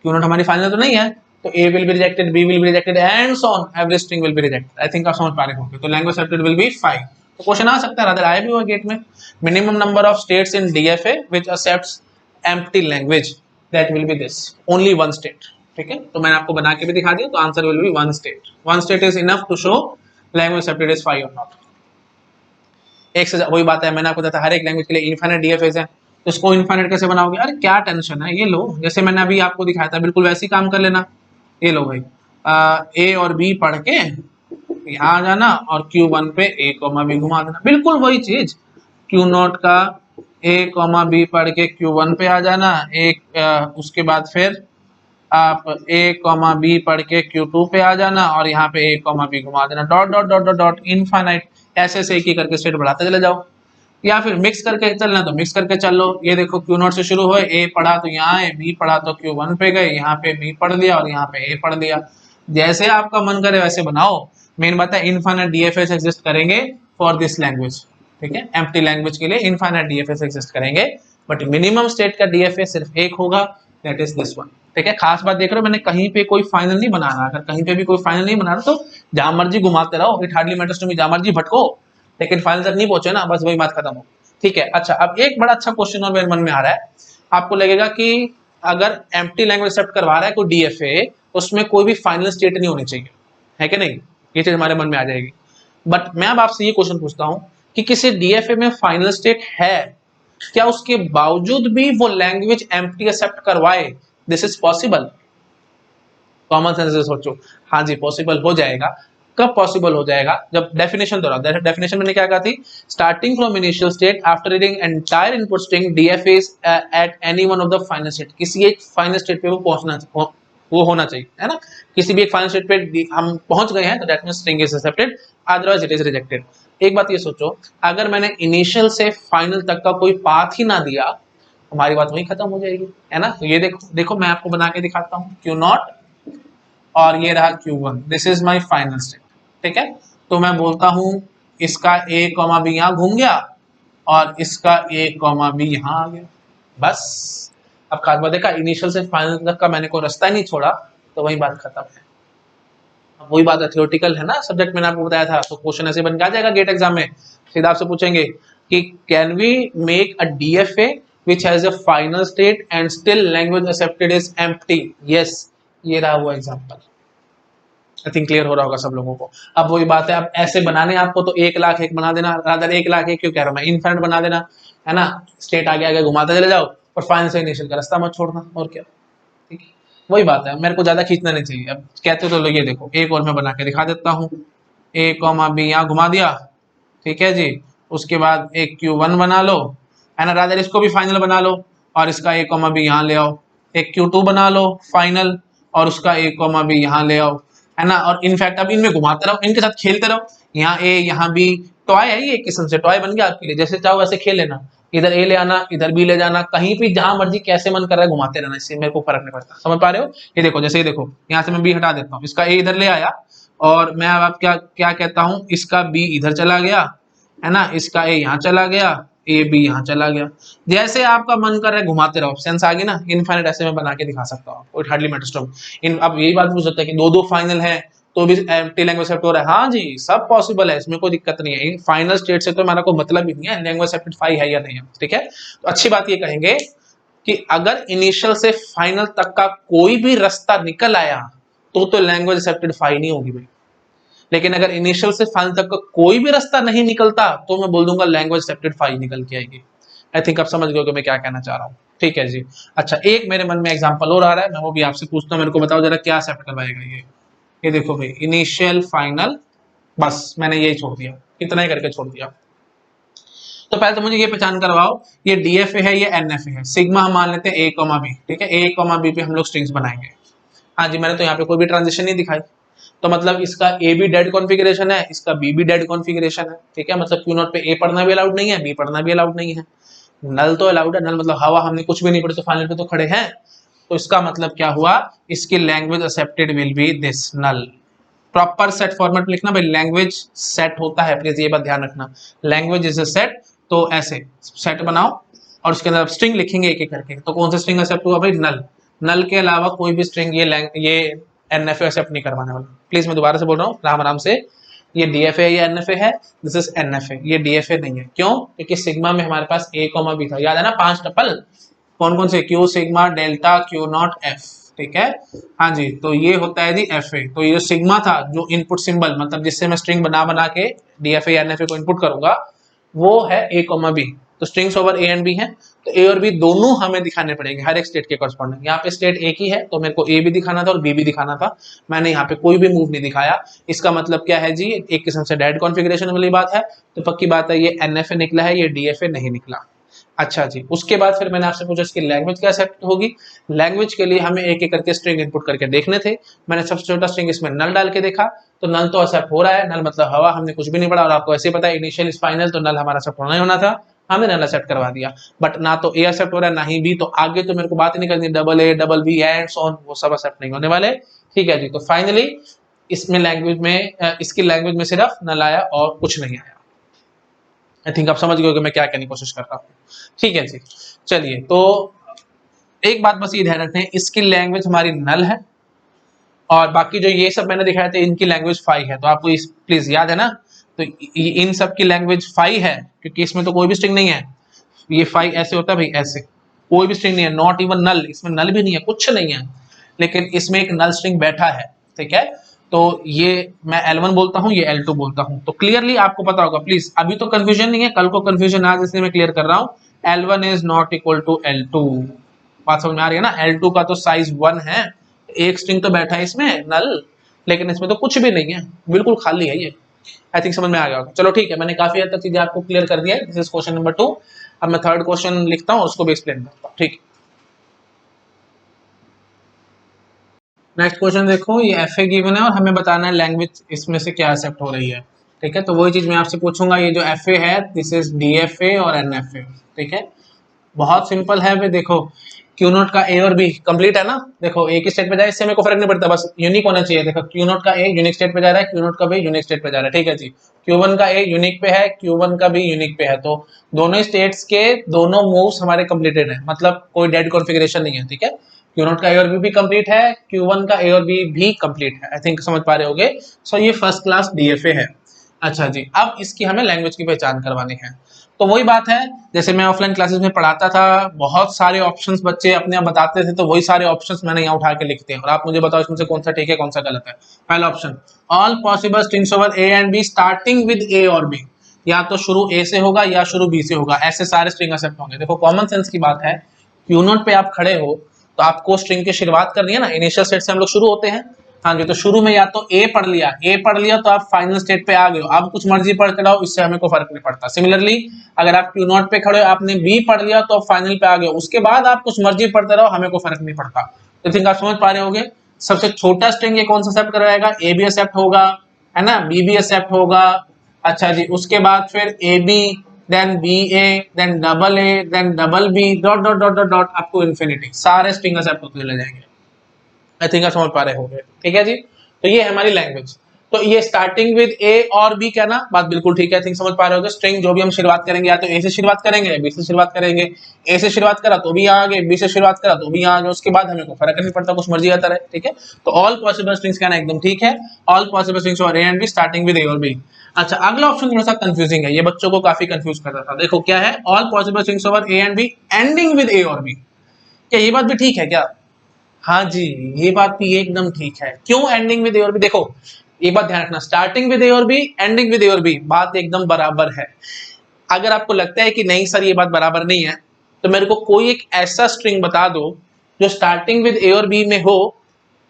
क्यू नॉट हमारी फाइनल तो नहीं है, तो a will be rejected, b will be rejected and so on, every string will be rejected. I think आप समझ पा रहे होंगे। तो लैंग्वेज एक्सेप्टेड विल बी 5। तो क्वेश्चन आ सकता है, रादर आया भी हुआ गेट में, minimum number of states in DFA which accepts empty language. That will be this only one state. ठीक है, तो मैंने आपको बना के भी दिखा दिया, तो answer will be one state. One state is enough to show language accepted is phi और नॉट। एक से वही बात है, मैंने आपको बताया हर एक लैंग्वेज के लिए इनफाइनाइट डीएफएस है, तो इसको इनफाइनाइट कैसे बनाओगे? अरे क्या टेंशन है, ये लो जैसे मैंने अभी आपको दिखाया था बिल्कुल वैसे ही काम कर लेना। ये लो भाई, ए और बी पढ़ के यहाँ आ जाना और Q1 पे ए कॉमा बी घुमा देना, बिल्कुल वही चीज। Q0 का ए कॉमा बी पढ़ के Q1 पे आ जाना, एक उसके बाद फिर आप ए कॉमा बी पढ़ के Q2 पे आ जाना और यहाँ पे ए कॉमा बी घुमा देना, dot dot dot dot dot infinite. ऐसे से एक ही करके स्टेट बढ़ाते चले जाओ, या फिर मिक्स करके चलना तो मिक्स करके चल लो। ये देखो Q0 से शुरू हुए, ए पढ़ा तो यहाँ है, बी पढ़ा तो Q1 पे गए, यहाँ पे बी पढ़ लिया और यहाँ पे ए पढ़ लिया। जैसे आपका मन करे वैसे बनाओ। मेन बात है इनफाइनाइट डीएफएस एग्जिस्ट करेंगे फॉर दिस लैंग्वेज। ठीक है, एम्प्टी लैंग्वेज के लिए इनफाइनाइट डीएफएस एग्जिस्ट करेंगे, बट मिनिमम स्टेट का डीएफएस सिर्फ एक होगा, दैट इज दिस वन। ठीक है, खास बात देख रहे हो, मैंने कहीं पे कोई फाइनल नहीं बना रहा। अगर कहीं पे भी कोई फाइनल नहीं बना रहा तो जहां मर्जी घुमाते रहो, it hardly matters to me, जहां मर्जी भटको, लेकिन फाइनल तक नहीं पहुंचे ना, बस वही बात खत्म हो। ठीक है, अच्छा अब एक बड़ा अच्छा क्वेश्चन और मेरे मन में आ रहा है। आपको लगेगा कि अगर एम्प्टी लैंग्वेज एक्सेप्ट करवा रहा है कोई डीएफए, उसमें कोई भी फाइनल स्टेट नहीं होनी चाहिए, है कि नहीं? ये चीज हमारे मन में आ जाएगी। बट मैं अब आपसे ये क्वेश्चन पूछता हूं कि किसी डीएफए में फाइनल स्टेट है, क्या उसके बावजूद भी वो लैंग्वेज एम्प्टी एक्सेप्ट करवाए? This is possible. Common sense से सोचो, हाँ जी पॉसिबल हो जाएगा। कब पॉसिबल हो जाएगा? जब डेफिनेशन दोहराओ। डेफिनेशन मैंने क्या कहा थी? Starting from initial state after reading entire input string DFA at any one of the final state. किसी एक फाइनल स्टेट पे वो पहुंचना वो होना चाहिए, है ना? किसी भी एक फाइनल स्टेट पे हम पहुंच गए हैं तो that means string is accepted, otherwise it is rejected. एक बात ये सोचो, अगर मैंने इनिशियल से फाइनल तक का कोई पाथ ही ना दिया, हमारी बात वही खत्म हो जाएगी, है ना? तो ये देखो मैं आपको बना के दिखाता हूँ, Q0 और ये रहा Q1, this is my final state. ठीक है, तो मैं बोलता हूं इसका ए कॉमा बी यहाँ घूम गया और इसका ए कॉमा बी यहाँ आ गया, बस। अब खास बात देखा, इनिशियल से फाइनल तक का मैंने कोई रास्ता ही नहीं छोड़ा, तो वही बात खत्म है। अब वही बात है, थियोरेटिकल है ना सब्जेक्ट, मैंने आपको बताया था, तो क्वेश्चन ऐसे बन के आ जाएगा गेट एग्जाम में। सीधा आपसे पूछेंगे कि can we make a DFA which has a final state and still language accepted is empty? yes, ये रहा वो एग्जांपल। आई थिंक क्लियर हो रहा होगा सब लोगों को। अब वही बात है, अब ऐसे बनाने आपको तो 1,00,001 बना देना, रादर 1,00,001 क्यों कह रहा हूं मैं, इनफाइनाइट बना देना, है ना? स्टेट आगे आगे घुमाते चले जाओ और फाइनल से इनिशियल का रास्ता मत छोड़ना, और क्या। ठीक है, वही बात है, मेरे को ज्यादा खींचना नहीं चाहिए। अब कहते हो तो ये देखो, एक और मैं बना के दिखा देता हूँ। ए कॉमा बी यहाँ घुमा दिया, ठीक है जी। उसके बाद एक Q1 बना लो, है ना? रादर इसको भी फाइनल बना लो और इसका ए कॉमा बी यहाँ ले आओ। एक Q2 बना लो फाइनल और उसका ए कॉमा बी यहाँ ले आओ, है ना? और इनफैक्ट अब इनमें घुमाते रहो, इनके साथ खेलते रहो, यहाँ ए यहाँ बी, टॉय है ये, एक किस्म से टॉय बन गया आपके लिए, जैसे चाहो वैसे खेल लेना। इधर ए ले आना, इधर बी ले जाना, कहीं भी जहां मर्जी कैसे मन कर रहा है घुमाते रहना, इससे मेरे को फर्क नहीं पड़ता। समझ पा रहे हो? ये देखो, जैसे ये देखो, यहाँ से मैं बी हटा देता हूँ, इसका ए इधर ले आया और मैं अब क्या क्या कहता हूँ, इसका बी इधर चला गया, है ना? इसका ए यहाँ चला गया, ए बी यहाँ चला गया। जैसे आपका मन कर रहा है घुमाते रहो, सेंस आ गई ना? इनफाइनाइट ऐसे मैं बना के दिखा सकता हूँ, इट हार्डली मैटर्स टू इन। अब यही बात पूछ सकते हैं कि दो फाइनल है तो भी एम्प्टी लैंग्वेज एक्सेप्ट हो रहा है? हाँ जी, सब पॉसिबल है, इसमें कोई दिक्कत नहीं है। इन फाइनल स्टेट से तो हमारा कोई मतलब ही नहीं है लैंग्वेज एक्सेप्टेड फाई है या नहीं है। ठीक है, तो अच्छी बात ये कहेंगे कि अगर इनिशियल से फाइनल तक का कोई भी रास्ता निकल आया तो लैंग्वेज एक्सेप्टेड फाई नहीं होगी भाई। लेकिन अगर इनिशियल से फाइनल तक का कोई भी रास्ता नहीं निकलता तो मैं बोल दूंगा लैंग्वेज एक्सेप्टेड फाई निकल के आएगी। आई थिंक आप समझ गए कि मैं क्या कहना चाह रहा हूँ। ठीक है जी। अच्छा, एक मेरे मन में एग्जांपल और आ रहा है, मैं वो भी आपसे पूछता हूँ, मेरे को बताओ जरा क्या एक्सेप्ट करवाएगा ये देखो भाई, इनिशियल फाइनल, बस मैंने यही छोड़ दिया, इतना ही करके छोड़ दिया। तो पहले तो मुझे ये पहचान करवाओ, ये डीएफए है, ये एनएफए है। सिग्मा हम मान लेते हैं ए कॉमा बी, ठीक है? ए कॉमा बी पे हम लोग स्ट्रिंग्स बनाएंगे। हाँ जी, मैंने तो यहाँ पे कोई भी ट्रांजिशन नहीं दिखाई, तो मतलब इसका ए भी डेड कॉन्फ़िगरेशन है, इसका बी भी डेड कॉन्फ़िगरेशन है। ठीक है, मतलब Q0 पे ए पढ़ना भी अलाउड नहीं है, बी पढ़ना भी अलाउड नहीं है। नल तो अलाउड है, नल मतलब हवा, हमने कुछ भी नहीं पढ़ी तो फाइनल पे तो खड़े हैं। तो इसका मतलब क्या हुआ, इसकी language accepted will be this null. Proper set format लिखना भाई, लैंग्वेज सेट होता है, प्लीज ये बात ध्यान रखना, लैंग्वेज इज अ सेट। तो ऐसे सेट बनाओ और उसके अंदर स्ट्रिंग लिखेंगे एक एक करके। तो कौन सा स्ट्रिंग एक्सेप्ट हुआ भाई? नल। नल के अलावा कोई भी स्ट्रिंग ये एनएफए एक्सेप्ट नहीं करवाने वाला। प्लीज मैं दोबारा से बोल रहा हूँ, राम आराम से, ये डीएफए है, ये एनएफए है, दिस इज एनएफए, ये डीएफए नहीं है। क्यों? क्योंकि सिग्मा में हमारे पास ए कॉमा बी था, याद है ना? 5 टपल, कौन कौन से, Q sigma delta Q not F, ठीक है। हाँ जी, तो ये होता है जी एफ ए। तो ये जो सिग्मा था, जो इनपुट सिंबल मतलब जिससे मैं स्ट्रिंग बना बना के D F A N F A को इनपुट करूंगा, वो है ए कॉमा बी। तो strings over A and B है, तो ए और बी दोनों हमें दिखाने पड़ेंगे हर एक स्टेट के कॉरस्पॉन्डिंग। यहाँ पे स्टेट एक ही है तो मेरे को ए भी दिखाना था और बी भी दिखाना था, मैंने यहाँ पे कोई भी मूव नहीं दिखाया। इसका मतलब क्या है जी, एक किस्म से डेड कॉन्फ़िगरेशन वाली बात है। तो पक्की बात है ये एन एफ ए निकला है, ये डी एफ ए नहीं निकला। अच्छा जी, उसके बाद फिर मैंने आपसे पूछा इसकी लैंग्वेज क्या एक्सेप्ट होगी। लैंग्वेज के लिए हमें एक एक करके स्ट्रिंग इनपुट करके देखने थे। मैंने सबसे छोटा स्ट्रिंग इसमें नल डाल के देखा, तो नल तो एक्सेप्ट हो रहा है। नल मतलब हवा, हमने कुछ भी नहीं पढ़ा और आपको ऐसे ही पता है इनिशियल इज फाइनल, तो नल हमारा एक्सेप्ट होना ही होना था, हमने नल एक्सेप्ट करवा दिया। बट ना तो ए एक्सेप्ट हो रहा है ना ही बी, तो आगे तो मेरे को बात ही नहीं करनी, double A double B and so on, वो सब एक्सेप्ट नहीं होने वाले। ठीक है जी, तो फाइनली इसमें लैंग्वेज में इसकी लैंग्वेज में सिर्फ नल आया और कुछ नहीं आया। आई थिंक आप समझ गए हो कि मैं क्या कहने की कोशिश कर रहा हूँ। ठीक है जी, चलिए, तो एक बात बस ये ध्यान रखते हैं, इसकी लैंग्वेज हमारी नल है और बाकी जो ये सब मैंने दिखाया था इनकी लैंग्वेज फाई है। तो आपको इस प्लीज याद है ना, तो इन सब की लैंग्वेज फाई है, क्योंकि इसमें तो कोई भी स्ट्रिंग नहीं है। ये फाई ऐसे होता है भाई, ऐसे कोई भी स्ट्रिंग नहीं है, नॉट इवन नल, इसमें नल भी नहीं है, कुछ नहीं है, लेकिन इसमें एक नल स्ट्रिंग बैठा है। ठीक है, तो ये मैं L1 बोलता हूँ, ये L2 बोलता हूँ। तो क्लियरली आपको पता होगा, प्लीज अभी तो कंफ्यूजन नहीं है, कल को कंफ्यूजन आज, इसलिए मैं क्लियर कर रहा हूँ। L1 is not equal to L2। बात समझ में आ रही है ना। L2 का तो साइज 1 है, एक स्ट्रिंग तो बैठा है इसमें नल, लेकिन इसमें तो कुछ भी नहीं है, बिल्कुल खाली है ये। आई थिंक समझ में आ गया होगा। चलो ठीक है, मैंने काफी हद तक चीजें आपको क्लियर कर दिया है। This is question number 2। अब मैं थर्ड क्वेश्चन लिखता हूँ, उसको भी एक्सप्लेन करता हूँ। ठीक है, नेक्स्ट क्वेश्चन देखो, ये एफ ए गिवन है और हमें बताना है लैंग्वेज इसमें से क्या एक्सेप्ट हो रही है। ठीक है, तो वही चीज मैं आपसे पूछूंगा। ये जो एफ ए है, दिस इज डी एफ ए और एन एफ ए। ठीक है, बहुत सिंपल है भाई। देखो क्यू नोट का ए और बी कंप्लीट है ना। देखो एक ही स्टेट पे जाए, इससे मेरे को फर्क नहीं पड़ता, बस यूनिक होना चाहिए। देखो क्यू नोट का ए यूनिक स्टेट पे जा रहा है, क्यू नोट का बी यूनिक स्टेट पे जा रहा है। ठीक है जी, Q1 का ए यूनिक पे है, Q1 का बी यूनिक पे है, तो दोनों स्टेट्स के दोनों मूव्स हमारे कंप्लीटेड है, मतलब कोई डेड कॉन्फ़िगरेशन नहीं है। ठीक है, क्यू नोट का ए और बी भी कंप्लीट है, Q1 का ए और बी भी कंप्लीट है। आई थिंक समझ पा रहे होगे। सो ये फर्स्ट क्लास डीएफए है। अच्छा जी, अब इसकी हमें लैंग्वेज की पहचान करवानी है। तो वही बात है, जैसे मैं ऑफलाइन क्लासेस में पढ़ाता था, बहुत सारे ऑप्शंस बच्चे अपने आप बताते थे, तो वही सारे ऑप्शंस मैंने यहाँ उठा के लिखते हैं और आप मुझे बताओ इसमें से कौन सा ठीक है कौन सा गलत है। पहला option, all possible strings over A and b starting with a और बी, या तो शुरू ए से होगा या शुरू बी से होगा, ऐसे सारे स्ट्रिंग एक्सेप्ट होंगे। देखो कॉमन सेंस की बात है, क्यू नोट पे आप खड़े हो तो आपको स्ट्रिंग की शुरुआत करनी है ना, इनिशियल स्टेट से हम लोग शुरू होते हैं। हाँ जी, तो शुरू में या तो ए पढ़ लिया तो आप फाइनल स्टेट पे आ गए हो, अब कुछ मर्जी पढ़ते रहो, इससे हमें कोई फर्क नहीं पड़ता। सिमिलरली अगर आप क्यू नॉट पे खड़े हो, आपने बी पढ़ लिया तो आप फाइनल पे आ गए हो, उसके बाद आप कुछ मर्जी पढ़ते रहो, हमें कोई फर्क नहीं पड़ता। तो थिंक आप समझ पा रहे होगे। सबसे छोटा स्ट्रिंग ये कौन सा एक्सेप्ट करवाएगा, ए भी एक्सेप्ट होगा, है ना, बी भी एक्सेप्ट होगा। अच्छा जी, उसके बाद फिर A B, then B A, then double A, then double B, dot dot dot dot dot up to infinity, सारे स्ट्रिंग एक्सेप्ट होते चले जाएंगे। आई थिंक आप समझ पा रहे होंगे। ठीक है जी, तो ये है हमारी लैंग्वेज। तो ये स्टार्टिंग विद ए और बी कहना, बात बिल्कुल ठीक है। आई थिंक समझ पा रहे होगे। स्ट्रिंग जो भी हम शुरुआत करेंगे, या तो ए से शुरुआत करेंगे, बी से शुरुआत करेंगे। ए से शुरुआत करा तो भी यहाँ आ गए, बी से शुरुआत करा तो भी यहाँ आ गए, उसके बाद हमें कोई फर्क नहीं पड़ता, कुछ मर्जी आता रहे। ठीक है, तो ऑल पॉसिबल स्ट्रिंग्स कहना एकदम ठीक है। ऑल पॉसिबल स्ट्रिंग्स और a and b starting with a और बी। अच्छा, अगला ऑप्शन थोड़ा सा कंफ्यूजिंग है, ये बच्चों को काफी कंफ्यूज करता था। देखो क्या है, all possible strings over A and b ending with a और बी। क्या ये बात भी ठीक है क्या? हाँ जी, ये बात भी एकदम ठीक है। क्यों एंडिंग विद ए और बी? देखो एक बात ध्यान रखना, स्टार्टिंग विद ए और बी, एंडिंग विद ए और बी, बात एकदम बराबर है। अगर आपको लगता है कि नहीं सर ये बात बराबर नहीं है, तो मेरे को कोई एक ऐसा स्ट्रिंग बता दो जो स्टार्टिंग विद ए और बी में हो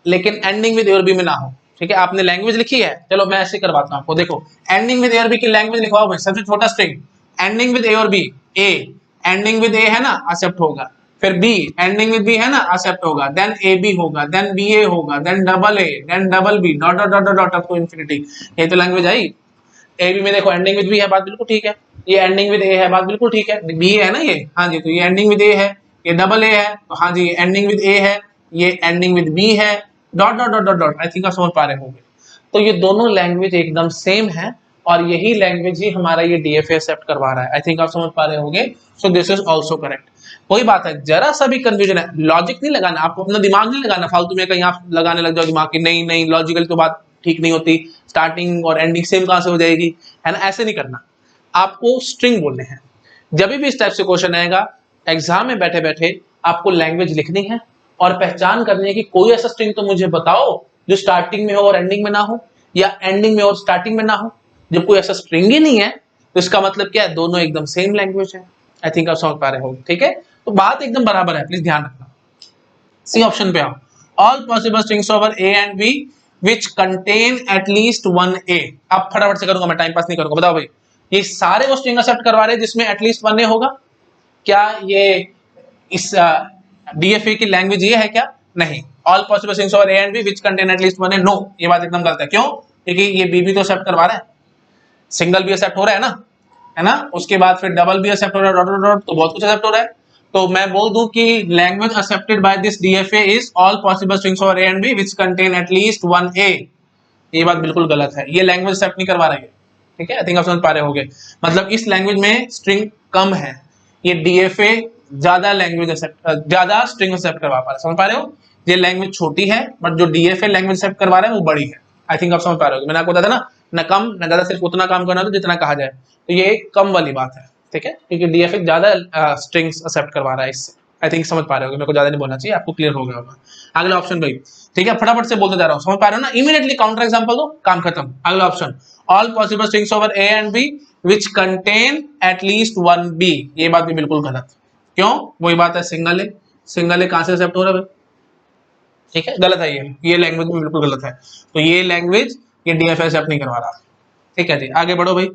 लेकिन एंडिंग विद ए और बी में ना हो। ठीक है, आपने लैंग्वेज लिखी है, चलो मैं ऐसे करवाता हूँ आपको। देखो एंडिंग विद ए और बी की लैंग्वेज लिखवाओ भाई, सबसे छोटा स्ट्रिंग एंडिंग विद ए और बी, ए एंडिंग विद ए है ना, एक्सेप्ट होगा, फिर बी एंडिंग विद बी है ना, एक्सेप्ट होगा, देन ए बी होगा, देन बी ए होगा, then double A, then double B, dot dot dot dot up to infinity. ये तो लैंग्वेज आई। ए बी में देखो एंडिंग विद बी है, बात बिल्कुल ठीक है। ये एंडिंग विद ए है, बात बिल्कुल ठीक है। बी है ना ये, हाँ जी, तो ये एंडिंग विद ए है, ये डबल ए है, तो हाँ जी ये एंडिंग विद ए है, ये एंडिंग विद बी है, dot dot dot dot dot. I think आप समझ पा रहे होंगे। तो ये दोनों लैंग्वेज एकदम सेम है और यही लैंग्वेज ही हमारा ये डीएफए एक्सेप्ट करवा रहा है। आई थिंक आप समझ पा रहे होंगे। So this is also correct. कोई बात है, जरा सा भी कंफ्यूजन है, लॉजिक नहीं लगाना, आपको अपना दिमाग नहीं लगाना फालतू में, कहीं आप लगाने लग जाओ दिमाग की, नहीं नहीं लॉजिकल तो बात ठीक नहीं होती, स्टार्टिंग और एंडिंग सेम कहां से हो जाएगी, है ना, ऐसे नहीं करना। आपको स्ट्रिंग बोलने हैं। जब भी इस टाइप से क्वेश्चन आएगा एग्जाम में बैठे बैठे, आपको लैंग्वेज लिखनी है और पहचान करनी है कि कोई ऐसा स्ट्रिंग तो मुझे बताओ जो स्टार्टिंग में हो और एंडिंग में ना हो, या एंडिंग में और स्टार्टिंग में ना हो। जब कोई ऐसा स्ट्रिंग ही नहीं है तो इसका मतलब क्या है, दोनों एकदम सेम लैंग्वेज है। आई थिंक आप समझ पा रहे हो, ठीक है। तो बात एकदम बराबर है, प्लीज ध्यान रखना। सी ऑप्शन पे आओ, all possible strings over A and B which contain at least one a. अब फटाफट से करूंगा, मैं टाइम पास नहीं करूंगा। बताओ भाई, ये सारे वो स्ट्रिंग एक्सेप्ट करवा रहे हैं जिसमें एटलीस्ट वन ए होगा? क्या ये इस डीएफए की लैंग्वेज ये है क्या? नहीं। All possible strings over A and B which contain at least one A, no, ये बात एकदम गलत है। क्यों? क्योंकि ये बी भी तो एक्सेप्ट करवा रहा है, सिंगल भी एक्सेप्ट हो रहा है ना, उसके बाद फिर डबल भी एक्सेप्ट हो रहा है, डॉट डॉट डॉट, तो बहुत कुछ एक्सेप्ट हो रहा है। तो मैं बोल दूं कि language accepted by this DFA is all possible strings over A and B which contain at least one a. ये बात बिल्कुल गलत है, ये लैंग्वेज एक्सेप्ट नहीं करवा रही है, ठीक है। आई थिंक आप समझ पा रहे होंगे, मतलब इस लैंग्वेज में स्ट्रिंग कम है, ये डीएफए ज्यादा लैंग्वेज एक्सेप्ट, ज्यादा स्ट्रिंग एक्सेप्ट करवा पा रहे हैं। समझ पा रहे हो? ये लैंग्वेज छोटी है बट जो डीएफए लैंग्वेज एक्सेप्ट करवा रहा है वो बड़ी है। आई थिंक आप समझ पा रहे हो, मैंने आपको बताया था ना, न कम न ज्यादा, सिर्फ उतना काम करना तो जितना कहा जाए। तो ये कम वाली बात है, ठीक है, क्योंकि डीएफए ज्यादा स्ट्रिंग्स एक्सेप्ट करवा रहा है इससे। आई थिंक समझ पा रहे हो, मेरे को ज्यादा नहीं बोलना चाहिए, आपको क्लियर हो गया होगा। अगला ऑप्शन भाई, ठीक है, फटाफट से बोलते जा रहा हूँ, समझ पा रहे हो ना? इमीडिएटली काउंटर एग्जांपल दो, काम खत्म। अगला option, all possible strings over A and B which contain at least one B. ये बात भी बिल्कुल गलत। क्यों? वही बात है, सिंगल ए, सिंगल ए कहां से एक्सेप्ट हो रहा है? ठीक है, गलत है ये लैंग्वेज में बिल्कुल गलत है। तो ये लैंग्वेज ये डीएफए एक्सेप्ट नहीं करवा रहा, ठीक है जी। आगे बढ़ो भाई।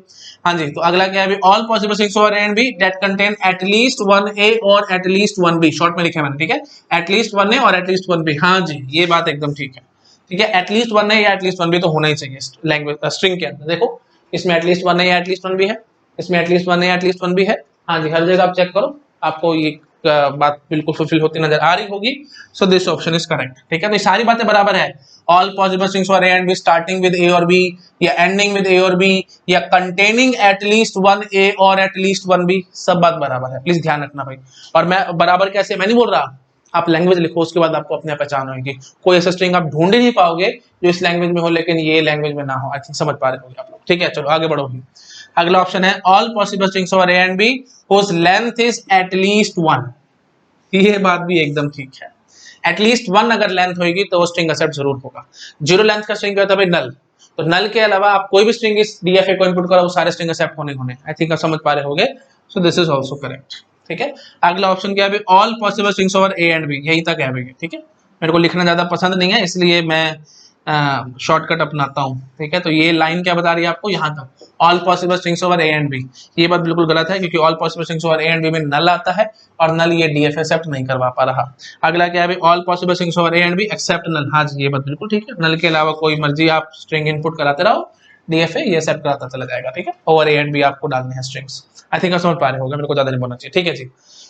हाँ जी, तो अगला क्या है? All possible strings over A and B that contain at least one a और एटलीस्ट वन बी। शॉर्ट में लिखा है मैंने, ठीक है, एटलीस्ट वन ए और एटलीस्ट वन बी। हाँ जी, ये बात एकदम ठीक है, ठीक है। एटलीस्ट वन ए या एटलीस्ट वन बी तो होना ही चाहिए लैंग्वेज स्ट्रिंग के अंदर। देखो, इसमें एटलीस्ट वन ए या एटलीस्ट वन बी है, इसमें एटलीस्ट वन ए या एटलीस्ट वन बी है। हाँ जी, हर जगह आप चेक करो, आपको ये बात बिल्कुल फुलफिल होती नजर आ रही होगी। So this option is correct, ठीक है। तो ये सारी बातें बराबर है। All possible strings for a and b starting with a और बी, या एंडिंग विद ए और बी, या कंटेनिंग एटलीस्ट वन ए और एटलीस्ट वन बी, सब बात बराबर है, प्लीज ध्यान रखना भाई। और मैं बराबर कैसे, मैं नहीं बोल रहा, आप लैंग्वेज लिखो, उसके बाद आपको अपने पहचान होगी। कोई ऐसा स्ट्रिंग आप ढूंढ ही नहीं पाओगे जो इस लैंग्वेज में हो लेकिन ये लैंग्वेज में ना हो। आई थिंक समझ पा रहे होंगे आप लोग, ठीक है। चलो आगे बढ़ो। अगला ऑप्शन है all possible strings over A and B whose length is at least one। ये बात भी एकदम ठीक है, एटलीस्ट वन अगर लेंथ होगी तो वो स्ट्रिंग एक्सेप्ट जरूर होगा। जीरो लेंथ का स्ट्रिंग क्या होता है भाई? नल। तो नल के अलावा आप कोई भी स्ट्रिंग इस डीएफए को इनपुट करो, वो सारे स्ट्रिंग एक्सेप्ट होने। आई थिंक आप समझ पा रहे होंगे। So this is also correct, ठीक है। अगला ऑप्शन क्या है? All possible strings over A and b, यही तक है भाई, ठीक है। मेरे को लिखना ज्यादा पसंद नहीं है, इसलिए मैं शॉर्टकट अपनाता हूँ, ठीक है। तो ये लाइन क्या बता रही है आपको? यहाँ तक all possible strings over A and b. ये बात बिल्कुल गलत है, क्योंकि all possible strings over A and b में नल आता है और नल ये डीएफए एक्सेप्ट नहीं करवा पा रहा। अगला क्या है? All possible strings over A and b except null. हाँ जी, ये बात बिल्कुल ठीक है, नल के अलावा कोई मर्जी आप स्ट्रिंग इनपुट कराते रहो, डीएफए ये एक्सेप्ट कराता चला जाएगा, ठीक है। ओवर ए एंड बी आपको डालने हैं स्ट्रिंग्स। आई थिंक आप समझ पा रहे होंगे, मेरे को ज्यादा नहीं बोलना चाहिए, ठीक है जी।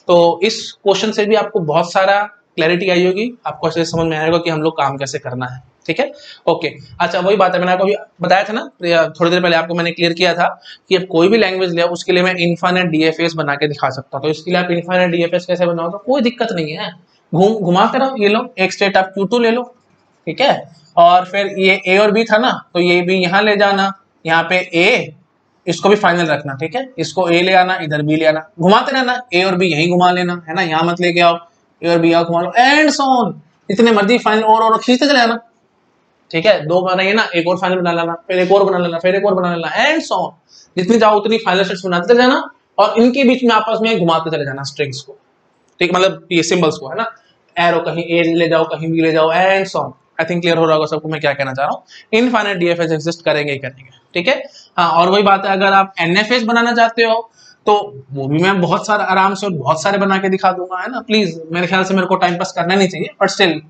तो इस क्वेश्चन से भी आपको बहुत सारा क्लैरिटी आई होगी, आपको अच्छे से समझ में आएगा कि हम लोग काम कैसे करना है, ठीक है। ओके, अच्छा वही बात है, मैंने आपको बताया था ना थोड़ी देर पहले, आपको मैंने क्लियर किया था कि अब कोई भी लैंग्वेज ले उसके लिए मैं इनफाइनाइट डीएफएस बना के दिखा सकता हूं। तो इसके लिए आप इनफाइनाइट डीएफएस कैसे बनाओ, तो कोई दिक्कत नहीं है, घुमा कर आओ। ये लो, एक स्टेट आप Q2 ले लो, ठीक है, और फिर ये ए और बी था ना, तो ये भी यहाँ ले जाना, यहाँ पे ए, इसको भी फाइनल रखना, ठीक है। इसको ए ले आना, इधर बी ले आना, घुमाते रहना, ए और बी यहीं घुमा लेना, है ना, यहाँ मत लेके आओ, ए और बी यहाँ घुमा लो, एंड सो ऑन, जितने मर्जी फाइनल और खींचते चले जाना, ठीक है। दो बनाइए ना, एक और फाइनल बना लेना, फिर एक और बना लेना, फिर एक और बना लेना, एंड सो ऑन, जितनी जाओ उतनी फाइनल सेट्स बनाते चले जाना, और इनके बीच में आपस में घुमाते चले जाना स्ट्रिंग्स को, ठीक, मतलब ये सिंबल्स को, है ना, एरो कहीं ए ले जाओ, कहीं बी ले जाओ, and so on. I think clear हो रहा होगा सबको मैं क्या कहना चाह रहा हूँ। इनफाइनाइट डीएफएस एग्जिस्ट करेंगे ही करेंगे, ठीक है। हाँ, और वही बात है, अगर आप एनएफएस बनाना चाहते हो तो वो भी मैं बहुत सारा आराम से और बहुत सारे बना के दिखा दूंगा, है ना। प्लीज, मेरे ख्याल से मेरे को टाइम पास करना नहीं चाहिए, बट स्टिल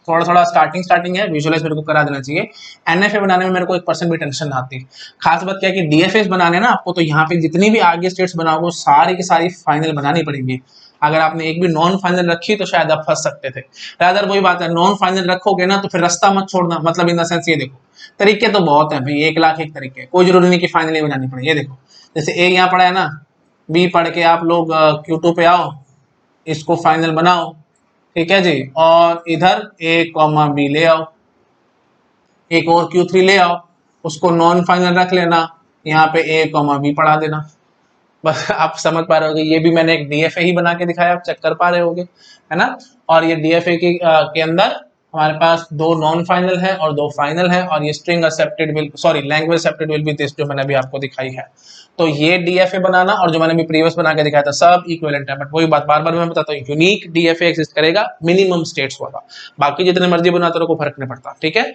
थोड़ा थोड़ा स्टार्टिंग है, विजुअलाइज मेरे को करा देना चाहिए। एनएफए बनाने में मेरे को 1% भी टेंशन ना आती। खास बात क्या है कि डीएफएस बनाने ना आपको, तो यहाँ पे जितनी भी आगे स्टेट्स बनाओगे सारी की सारी फाइनल बनानी पड़ेगी। अगर आपने एक भी नॉन फाइनल रखी तो शायद आप फंस सकते थे। रादर वही बात है, नॉन फाइनल रखोगे ना तो फिर रास्ता मत छोड़ना, मतलब इन द सेंस ये देखो, तरीके तो बहुत है भाई, 1,00,000 तरीके, कोई जरूरी नहीं कि फाइनल बनानी पड़े। ये देखो, जैसे ए यहाँ पढ़ा है ना, बी पढ़ के आप लोग Q2 पे आओ, इसको फाइनल बनाओ, ठीक है जी, और इधर ए कॉमा बी ले आओ, एक और Q3 ले आओ, उसको नॉन फाइनल रख लेना, यहाँ पे ए कॉमा बी पढ़ा देना, बस आप समझ पा रहे होगे, ये भी मैंने एक डीएफए ही बना के दिखाया, आप चेक कर पा रहे होगे, है ना। और ये डीएफए के अंदर हमारे पास 2 नॉन फाइनल है और 2 फाइनल है, और ये string accepted will, sorry language accepted will be this, जो मैंने अभी आपको दिखाई है। तो ये डीएफए बनाना और जो मैंने अभी प्रीवियस बना के दिखाया था सब इक्विवेलेंट है, बट वही बात बार बार मैं बताता हूँ, यूनिक डीएफए एग्जिस्ट करेगा मिनिमम स्टेट्स वाला, बाकी जितने मर्जी बनाते रहो, कोई फर्क नहीं पड़ता, ठीक है।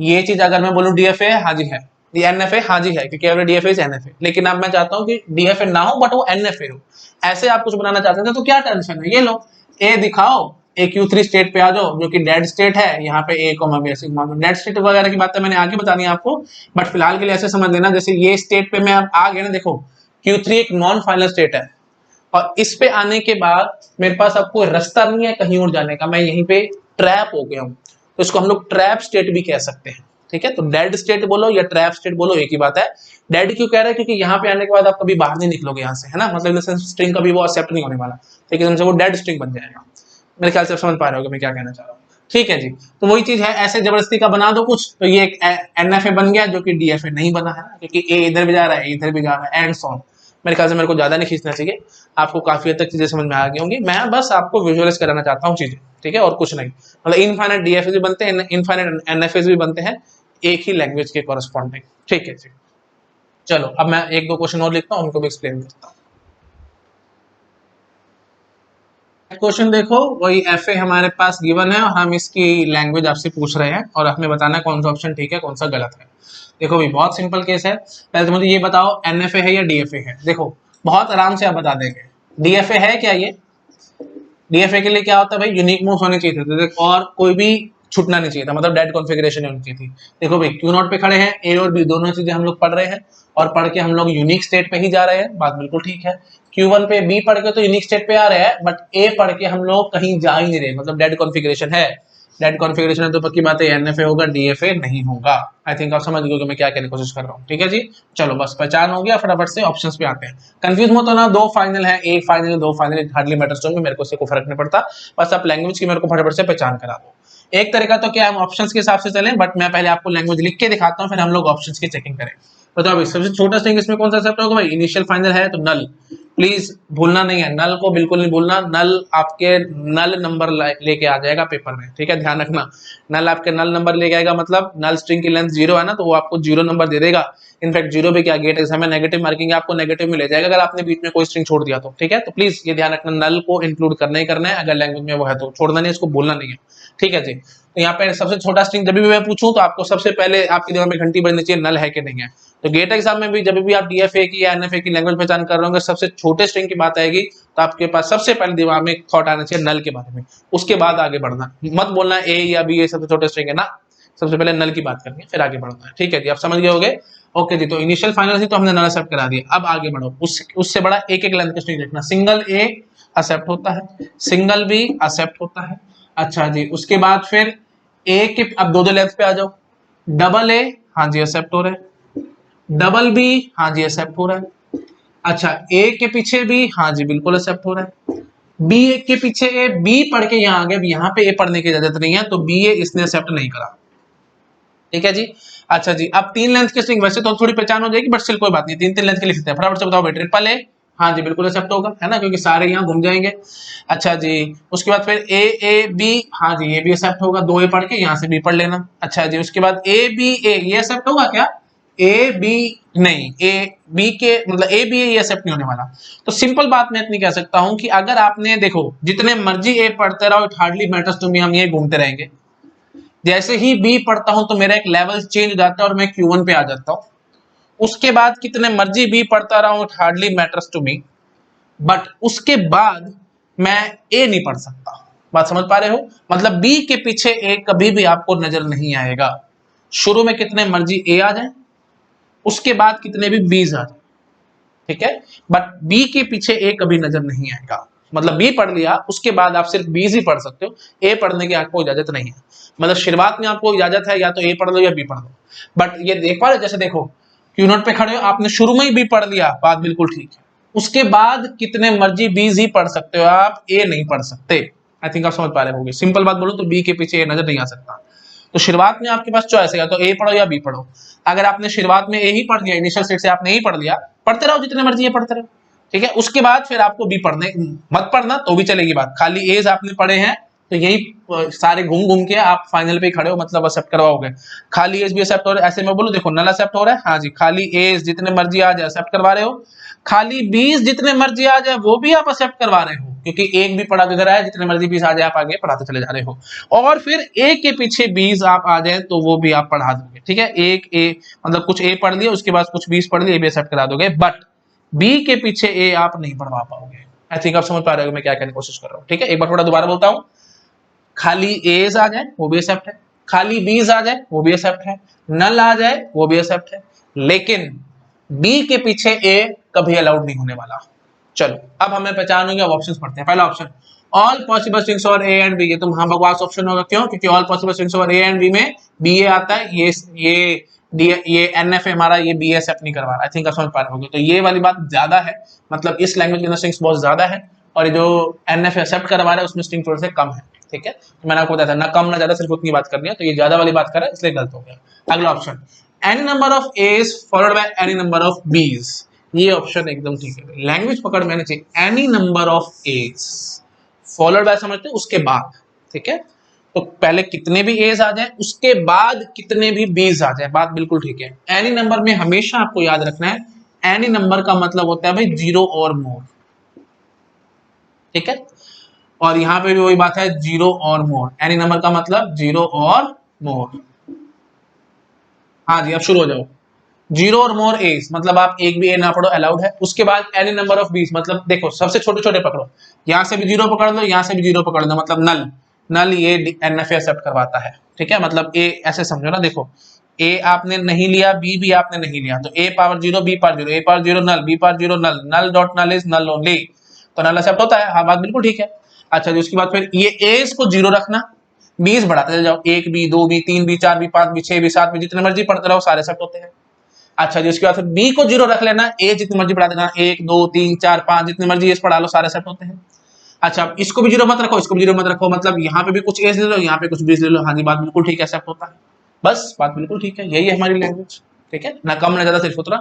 ये चीज अगर मैं बोलूँ डीएफए हाँ जी है, ये एनएफए हाँ जी है, क्योंकि एवरी डीएफए इज एनएफए, लेकिन अब मैं चाहता हूँ कि डीएफए ना हो बट वो एनएफए हो, ऐसे आप कुछ बनाना चाहते थे तो क्या टेंशन है, ये लो ए दिखाओ, ए Q3 स्टेट पे आ जाओ, जो कि डेड स्टेट है, यहाँ पे ए कॉमा बी ऐसे मान लो, डेड स्टेट वगैरह की बातें मैंने आगे बतानी है आपको, बट फिलहाल के लिए ऐसे समझ लेना, जैसे ये स्टेट पे मैं अब आ गया ना, देखो Q3 एक नॉन फाइनल स्टेट है, और इस पे आने के बाद मेरे पास अब कोई रास्ता नहीं है कहीं और जाने का, मैं यहीं पे ट्रैप हो गया हूँ, तो इसको हम लोग ट्रैप स्टेट भी कह सकते हैं, ठीक है। तो डेड स्टेट बोलो या ट्रैप स्टेट बोलो, एक ही बात है। डेड क्यों कह रहे हैं, क्योंकि यहाँ पे आने के बाद आप कभी बाहर नहीं निकलोगे यहाँ से, है ना, मतलब स्ट्रिंग कभी वो एक्सेप्ट नहीं होने वाला, ठीक है, वो डेड स्ट्रिंग बन जाएगा। मेरे ख्याल से आप समझ पा रहे हो मैं क्या कहना चाह रहा हूँ, ठीक है जी। तो वही चीज है, ऐसे जबरदस्ती का बना दो कुछ, तो ये एक एनएफए बन गया, जो कि डीएफए नहीं बना है, क्योंकि ए इधर भी जा रहा है, इधर भी जा रहा है, एंड सो ऑन। मेरे ख्याल से मेरे को ज्यादा नहीं खींचना चाहिए, आपको काफी हद तक चीजें समझ में आ गई होंगी, मैं बस आपको विजुअलाइज कराना चाहता हूँ चीजें, ठीक है, और कुछ नहीं। मतलब इनफाइनाइट डीएफए भी बनते हैं, इनफाइनाइट एनएफए भी बनते हैं, एक ही लैंग्वेज के कॉरेस्पॉन्डिंग, ठीक है जी। चलो अब मैं 1-2 क्वेश्चन और लिखता हूँ, उनको भी एक्सप्लेन करता हूँ। क्वेश्चन देखो, वही एफ ए हमारे पास गिवन है और हम इसकी लैंग्वेज आपसे पूछ रहे हैं, और हमें बताना है कौन सा ऑप्शन ठीक है कौन सा गलत है। देखो भाई बहुत सिंपल केस है, पहले तो मुझे ये बताओ एनएफए है या डीएफए है। देखो बहुत आराम से आप बता देंगे, डीएफए है क्या, ये डीएफए के लिए क्या होता है भाई, यूनिक मूव्स होने चाहिए थे, और कोई भी छूटना नहीं चाहिए था, मतलब डेड कॉन्फ़िगरेशन होनी चाहिए थी। देखो भाई क्यू नॉट पे खड़े हैं, ए और बी दोनों चीजें हम लोग पढ़ रहे हैं, और पढ़ के हम लोग यूनिक स्टेट पे ही जा रहे हैं, बात बिल्कुल ठीक है। Q1 पे बी पढ़ के तो यूनिक स्टेट पे आ रहे हैं, बट ए पढ़ के हम लोग कहीं जा ही नहीं रहे, मतलब डेड कॉन्फ़िगरेशन है, डेड कॉन्फ़िगरेशन है तो पक्की बात है एनएफए होगा, डीएफए नहीं होगा। आई थिंक आप समझ गए कि मैं क्या कहने की कोशिश कर रहा हूँ, ठीक है जी। चलो बस पहचान हो गया, फटाफट से ऑप्शंस पे आते हैं। कंफ्यूज मत होना, 2 फाइनल है, एक final 2 final, hardly matters to me, मेरे को इससे कोई फर्क नहीं पड़ता, बस आप लैंग्वेज की मेरे को फटाफट से पहचान करा दो। एक तरीका तो क्या हम ऑप्शंस के हिसाब से चलें, बट मैं पहले आपको लैंग्वेज लिख के दिखाता हूँ, फिर हम लोग ऑप्शंस की चेकिंग करें। बताओ भाई सबसे छोटा स्ट्रिंग इसमें कौन सा एक्सेप्ट होगा भाई, इनिशियल फाइनल है तो नल, प्लीज भूलना नहीं है, नल को बिल्कुल नहीं भूलना, नल आपके नल नंबर लेके आ जाएगा पेपर में, ठीक है, ध्यान रखना। नल आपके नल नंबर लेके आएगा, मतलब नल स्ट्रिंग की लेंथ 0 है ना, तो वो आपको 0 नंबर दे देगा। इनफैक्ट 0 भी क्या, गेट एग्जाम में नेगेटिव मार्किंग आपको नेगेटिव में ले जाएगा अगर आपने बीच में कोई स्ट्रिंग छोड़ दिया तो, ठीक है। तो प्लीज ये ध्यान रखना, नल को इंक्लूड करना ही करना है, अगर लैंग्वेज में वो है तो छोड़ना नहीं, इसको भूलना नहीं है, ठीक है जी। तो यहाँ पे सबसे छोटा स्ट्रिंग जब भी मैं पूछूं तो आपको सबसे पहले आपके दिमाग में घंटी बजनी चाहिए, नल है कि नहीं है। तो गेट एग्जाम में भी जब भी आप डीएफए की या एनएफए की लैंग्वेज पहचान कर रहे होंगे, सबसे छोटे स्ट्रिंग की बात आएगी तो आपके पास सबसे पहले दिमाग में थॉट आना चाहिए नल के बारे में, उसके बाद आगे बढ़ना, मत बोलना ए या बी ये सबसे छोटे स्ट्रिंग है ना, सबसे पहले नल की बात करनी है फिर आगे बढ़ना है, ठीक है जी, आप समझ गए होंगे। ओके जी, तो इनिशियल फाइनल से तो हमने नल एक्सेप्ट करा दिया, अब आगे बढ़ो, उससे बड़ा एक एक लेंथ का स्ट्रिंग देखना, सिंगल ए एक्सेप्ट होता है, सिंगल बी एक्सेप्ट होता है, अच्छा जी। उसके बाद फिर ए के अब 2-2 लेंथ पे आ जाओ, डबल ए हाँ जी एक्सेप्ट हो रहा है, डबल बी हाँ जी एक्सेप्ट हो रहा है, अच्छा ए के पीछे भी हाँ जी बिल्कुल एक्सेप्ट हो रहा है, बी के पीछे ए, बी पढ़ के यहाँ आ गया, यहाँ पे ए पढ़ने की इजाजत नहीं है, तो बी ए इसने एक्सेप्ट नहीं करा, ठीक है जी। अच्छा जी, अब 3 लेंथ की स्ट्रिंग वैसे तो थोड़ी पहचान हो जाएगी, बट स्टिल कोई बात नहीं, 3-3 लेंथ के लिख सकते हैं, फटाफट से बताओ भाई, ट्रिपल ए हाँ जी बिल्कुल एक्सेप्ट होगा, है ना, क्योंकि सारे यहाँ घूम जाएंगे। अच्छा जी, उसके बाद फिर ए बी हाँ जी ये भी एक्सेप्ट होगा, 2 ए पढ़ के यहाँ से बी पढ़ लेना। अच्छा जी, उसके बाद ए बी ए ये एक्सेप्ट होगा क्या, ए बी नहीं, ए बी के मतलब ए बी ये एक्सेप्ट नहीं होने वाला। तो सिंपल बात मैं इतनी कह सकता हूं कि अगर आपने देखो जितने मर्जी ए पढ़ते रहो, it hardly matters to me, हम ये घूमते रहेंगे, जैसे ही बी पढ़ता हूं तो मेरा एक लेवल चेंज हो जाता है और मैं Q1 पे आ जाता हूं, उसके बाद कितने मर्जी बी पढ़ता रहा हूं, it hardly matters to me, but उसके बाद मैं ए नहीं पढ़ सकता, बात समझ पा रहे हो, मतलब बी के पीछे ए कभी भी आपको नजर नहीं आएगा, शुरू में कितने मर्जी ए आ जाए, उसके बाद कितने भी बीज आ जाए, ठीक है, बट बी के पीछे ए कभी नजर नहीं आएगा, मतलब बी पढ़ लिया उसके बाद आप सिर्फ बीज ही पढ़ सकते हो, ए पढ़ने की आपको इजाजत नहीं है, मतलब शुरुआत में आपको इजाजत है या तो ए पढ़ लो या बी पढ़ लो, बट ये देख पा रहे जैसे देखो क्यू नोट पे खड़े हो, आपने शुरू में ही बी पढ़ लिया, बात बिल्कुल ठीक है, उसके बाद कितने मर्जी बीज ही पढ़ सकते हो, आप ए नहीं पढ़ सकते। आई थिंक आप समझ पा रहे होंगे, सिंपल बात बोलूं तो बी के पीछे ए नजर नहीं आ सकता, तो शुरुआत में आपके पास चॉइस है, या तो ए पढ़ो या बी पढ़ो। अगर आपने शुरुआत में ए ही पढ़ लिया, इनिशियल स्टेट से आपने ए ही पढ़ लिया, पढ़ते रहो जितने मर्जी ये पढ़ते रहो, ठीक है। उसके बाद फिर आपको बी पढ़ने मत पढ़ना तो भी चलेगी बात, खाली एज आपने पढ़े हैं तो यही सारे घूम घूम के आप फाइनल पे खड़े हो, मतलब एक्सेप्ट करवाओगे। खाली एज भी एक्सेप्ट हो रहा है, ऐसे में बोलो देखो नल एक्सेप्ट हो रहा है, हाँ जी, खाली एज जितने मर्जी आ जाए एक्सेप्ट करवा रहे हो, खाली 20 जितने मर्जी आ जाए वो भी आप एक्सेप्ट करवा रहे हो, क्योंकि एक भी पढ़ा दिख रहा है, जितने मर्जी 20 आ जाए आप आगे पढ़ाते चले जा रहे हो। और फिर ए के पीछे 20 आप आ जाए तो वो भी आप पढ़ा दोगे, ठीक है। एक ए मतलब कुछ ए पढ़ लिया, उसके बाद कुछ 20 पढ़ लिए, ए भी एक्सेप्ट करा दोगे, बट बी के पीछे ए आप नहीं पढ़वा पाओगे। आई थिंक आप समझ पा रहे हो मैं क्या कहने की कोशिश कर रहा हूँ, ठीक है। एक बार थोड़ा दोबारा बोलता हूँ, खाली एज आ जाए वो भी एक्सेप्ट है, खाली बीज आ जाए वो भी एक्सेप्ट है, नल आ जाए वो भी एक्सेप्ट है, लेकिन बी के पीछे ए कभी अलाउड नहीं होने वाला। चलो अब हमें पहचान होंगे, अब ऑप्शंस पढ़ते हैं। पहला option all possible strings over A and b, ये तो हाँ बकवास ऑप्शन होगा, क्यों? क्योंकि all possible strings over A and b में बी ए आता है, ये एनएफ हमारा, ये बी एक्सेप्ट नहीं करवा रहा। आई थिंक आप समझ पा रहे होंगे, तो ये वाली बात ज्यादा है, मतलब इस लैंग्वेज के अंदर स्ट्रिंग्स बहुत ज्यादा है, और ये जो एनएफ एक्सेप्ट करवा रहा है उसमें स्ट्रिंग थोड़े से कम है, ठीक है। तो मैंने आपको बताया था ना कम ना ज्यादा, सिर्फ उतनी बात करनी है, तो ये ज्यादा वाली बात कर रहा है इसलिए गलत हो गया। अगला option any number of a's followed by any number of b's, ये ऑप्शन एकदम ठीक है। लैंग्वेज पकड़ में आनी चाहिए, any number of a's followed by समझते हैं उसके बाद, ठीक है। तो पहले कितने भी एज आ जाए, उसके बाद कितने भी बीज आ जाए, बात बिल्कुल ठीक है। एनी नंबर में हमेशा आपको याद रखना है, एनी नंबर का मतलब होता है भाई 0 और मोर, ठीक है। और यहां पे भी वही बात है, 0 और मोर, एनी नंबर का मतलब 0 और मोर। हाँ जी अब शुरू हो जाओ। 0 और मोर एज मतलब आप एक भी ए ना पढ़ो, अलाउड है। उसके बाद एनी नंबर ऑफ बीस, मतलब देखो सबसे छोटे छोटे पकड़ो, यहां से भी 0 पकड़ लो, यहां से भी 0 पकड़ लो, मतलब नल, नल ये एनएफए एक्सेप्ट करवाता है, ठीक है। मतलब ए ऐसे समझो ना, देखो ए आपने नहीं लिया, बी भी आपने नहीं लिया, तो A power 0 B power 0, A power 0 null, B power 0 null, null dot null is null only, तो नल एक्सेप्ट होता है, हाँ बात बिल्कुल ठीक है। अच्छा जी उसके बाद फिर ये एज को 0 रखना, बीस बढ़ाते चले जाओ, 1 b 2 b 3 b 4 b 5 b 6 b 7 b, जितने मर्जी पढ़ते रहो सारे एक्सेप्ट होते हैं। अच्छा जी उसके बाद फिर बी को 0 रख लेना, ए जितनी मर्जी पढ़ा देना, 1 2 3 4 5 जितने मर्जी एज पढ़ा लो, सारे सेट होते हैं। अच्छा इसको भी 0 मत रखो, इसको भी 0 मत रखो, मतलब यहाँ पे भी कुछ एज ले लो, यहाँ पे कुछ बीज ले लो, हाँ जी बात बिल्कुल ठीक है, एक्सेप्ट होता है, बस बात बिल्कुल ठीक है, यही है हमारी लैंग्वेज, ठीक है ना कम ना ज्यादा, सिर्फ उतना,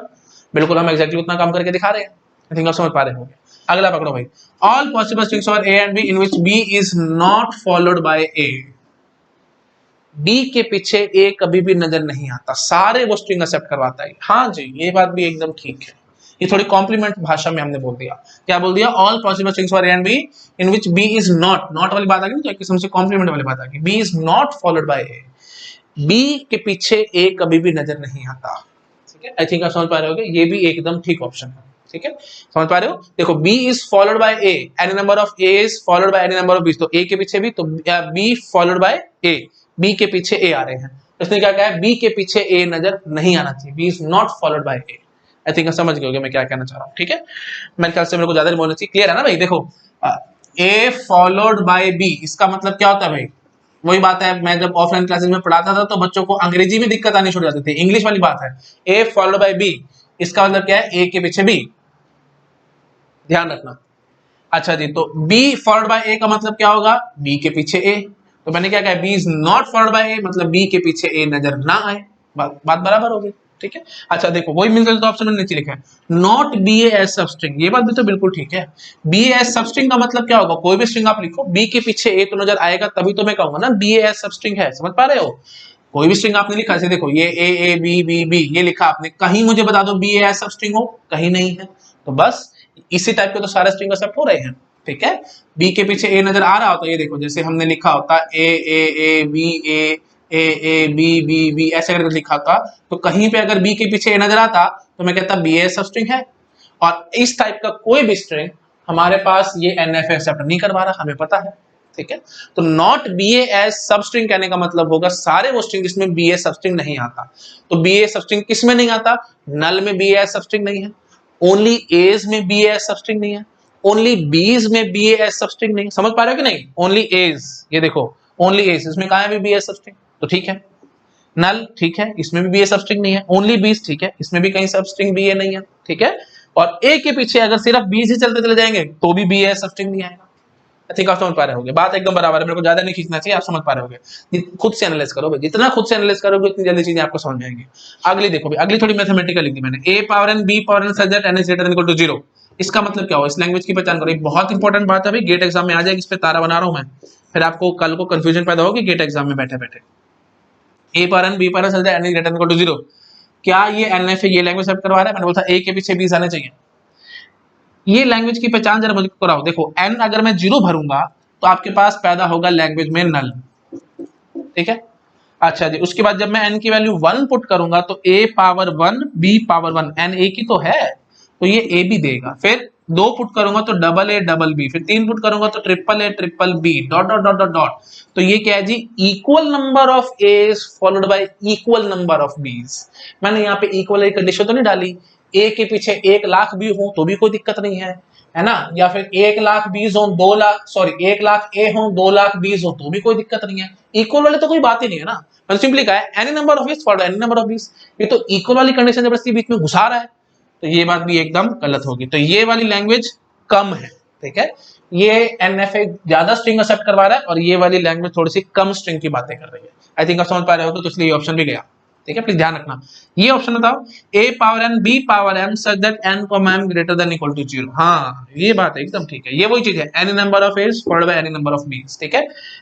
बिल्कुल हम एक्जैक्टली उतना काम करके दिखा रहे हैं। आई थिंक आप समझ पा रहे होंगे। अगला पकड़ो भाई, all possible strings over A and b in which b is not followed by a, b के पीछे ए कभी भी नजर नहीं आता, सारे वो स्ट्रिंग एक्सेप्ट करवाता है। हाँ जी ये बात भी एकदम ठीक है, ये थोड़ी कॉम्प्लीमेंट भाषा में हमने बोल दिया, क्या बोल दिया? All possible strings for a and b in which b is not, not वाली बात आ गई, तो एक किस्म से कॉम्प्लीमेंट वाली बात आ गई, b is not followed by a, b के पीछे ए कभी भी नजर नहीं आता, ठीक है। आई थिंक आप समझ पा रहे होगे, ये भी एकदम ठीक ऑप्शन है, ठीक है समझ पा रहे हो। देखो b is followed by a, any number of a is followed by any number of b, तो ए के पीछे भी, तो b followed by a, b के पीछे ए आ रहे हैं, इसने क्या कहा है, बी के पीछे ए नजर नहीं आना चाहिए, b is not followed by a. I think समझ गए होंगे मैं क्या कहना चाह रहा हूँ, ठीक है। मेरे ख्याल से मेरे को ज्यादा नहीं बोलना चाहिए, क्लियर है ना भाई। देखो ए फॉलोड बाय बी, इसका मतलब क्या होता है भाई, वही बात है, मैं जब ऑफलाइन क्लासेस में पढ़ाता था तो बच्चों को अंग्रेजी में दिक्कत आनी शुरू हो जाती थी, इंग्लिश वाली बात है, ए फॉलोड बाय बी, इसका मतलब क्या है, ए के पीछे बी, ध्यान रखना। अच्छा जी तो बी फॉलोड बाय ए का मतलब क्या होगा, बी के पीछे ए, तो मैंने क्या कहा, b is not followed by a, मतलब बी के पीछे ए नजर ना आए, बात बराबर होगी, ठीक है। अच्छा देखो वही मिलता जुलता ऑप्शन में नीचे लिखा है, not b a as substring, ये बात भी तो बिल्कुल ठीक है। बी ए एज सबस्ट्रिंग का मतलब क्या होगा, कोई भी स्ट्रिंग आप लिखो, बी के पीछे ए तो नजर आएगा, तभी तो मैं कहूंगा ना बी ए एज सबस्ट्रिंग है, समझ पा रहे हो। कोई भी स्ट्रिंग आपने लिखा, ऐसे देखो ये ए बी बी बी ये लिखा आपने, कहीं मुझे बता दो बी ए एज सबस्ट्रिंग हो, कहीं नहीं है, तो बस इसी टाइप के तो सारे स्ट्रिंग एक्सेप्ट हो रहे हैं, ठीक है। बी के पीछे ए नजर आ रहा होता है, ये देखो जैसे हमने लिखा होता a b A B b b ऐसे करके लिखा होता, तो कहीं पे अगर बी के पीछे ए नजर आता तो मैं कहता बी ए सबस्ट्रिंग है, और इस टाइप का कोई भी स्ट्रिंग हमारे पास ये एनएफ एक्सेप्ट नहीं करवा रहा, हमें पता है, ठीक है। तो not b a as substring कहने का मतलब होगा सारे वो स्ट्रिंग जिसमें बी ए सबस्ट्रिंग नहीं आता, तो बी ए सबस्ट्रिंग किस में नहीं आता, नल में बी ए सबस्ट्रिंग नहीं है, ओनली एज में बी ए सबस्ट्रिंग नहीं है, ओनली बीज में बी ए सबस्ट्रिंग नहीं, समझ पा रहे हो कि नहीं, ओनली एज, ये देखो ओनली एज, इसमें कहां है भी बी ए सबस्ट्रिंग, तो ठीक है। नल ठीक है, इसमें भी बी ए सबस्ट्रिंग नहीं है, ओनली बीज ठीक है, इसमें भी कहीं सबस्ट्रिंग बी ए नहीं है, ठीक है। और ए के पीछे अगर सिर्फ बीज ही चलते चले जाएंगे तो भी बी ए सबस्ट्रिंग नहीं आएगा। आई थिंक आप समझ पा रहे होगे, बात एकदम बराबर है, मेरे को ज्यादा नहीं खींचना चाहिए, आप समझ पा रहे होगे, खुद से एनालाइज करो भाई, जितना खुद से एनालाइज करोगे उतनी जल्दी चीजें आपको समझ में आएंगी। अगली देखो भाई, अगली थोड़ी मैथमेटिकल लिख दी मैंने, a power n b power n such that n is greater than equal to 0, इसका मतलब क्या हो, इस लैंग्वेज की पहचान करो। बहुत इंपॉर्टेंट बात है भाई, गेट एग्जाम में आ जाएगी, इस पे तारा बना रहा हूं मैं, फिर आपको कल को कंफ्यूजन पैदा होगी गेट एग्जाम में बैठे बैठे। ए पर एन बी पर एन चल जाए, n is greater equal to 0, क्या ये एन एफ ये लैंग्वेज सब करवा रहा है? मैंने बोला था ए के पीछे 20 आने चाहिए। ये लैंग्वेज की पहचान जरा मुझे कराओ। देखो एन अगर मैं 0 भरूंगा तो आपके पास पैदा होगा लैंग्वेज में नल, ठीक है। अच्छा जी, उसके बाद जब मैं n की वैल्यू 1 पुट करूंगा तो a power 1 b power 1, n a की तो है तो ये a भी देगा। फिर 2 पुट करूंगा तो डबल a डबल b, फिर 3 पुट करूंगा तो triple a triple b dot dot dot dot dot. तो ये क्या है जी, equal number of a's followed by equal number of b's। मैंने यहाँ पे इक्वल की कंडीशन तो नहीं डाली, a के पीछे 1 लाख भी हो तो भी कोई दिक्कत नहीं है ना, या फिर 1 लाख 20 हो, 2 लाख सॉरी 1 लाख ए हो 2 लाख 20 हो तो भी कोई दिक्कत नहीं है। इक्वल वाले तो कोई बात ही नहीं है ना, मैंने सिंपली कहा है any number of 20 for any number of 20। ये तो इक्वल वाली कंडीशन जबरदस्ती बीच में घुसा रहा है, तो ये बात भी एकदम गलत होगी। तो ये वाली लैंग्वेज कम है, ठीक है। ये एनएफए ज्यादा स्ट्रिंग एक्सेप्ट करवा रहा है और ये वाली लैंग्वेज थोड़ी सी कम स्ट्रिंग की बातें कर रही है। आई थिंक आप समझ पा रहे हो, तो इसलिए ये ऑप्शन भी गया, ठीक है। प्लीज ध्यान रखना, ये ऑप्शन बताओ, a power n b power m such that n comma m greater than equal to 0। हाँ ये बात है एकदम ठीक है, ये वही चीज है, any number of a's followed by any number of b's, ठीक है।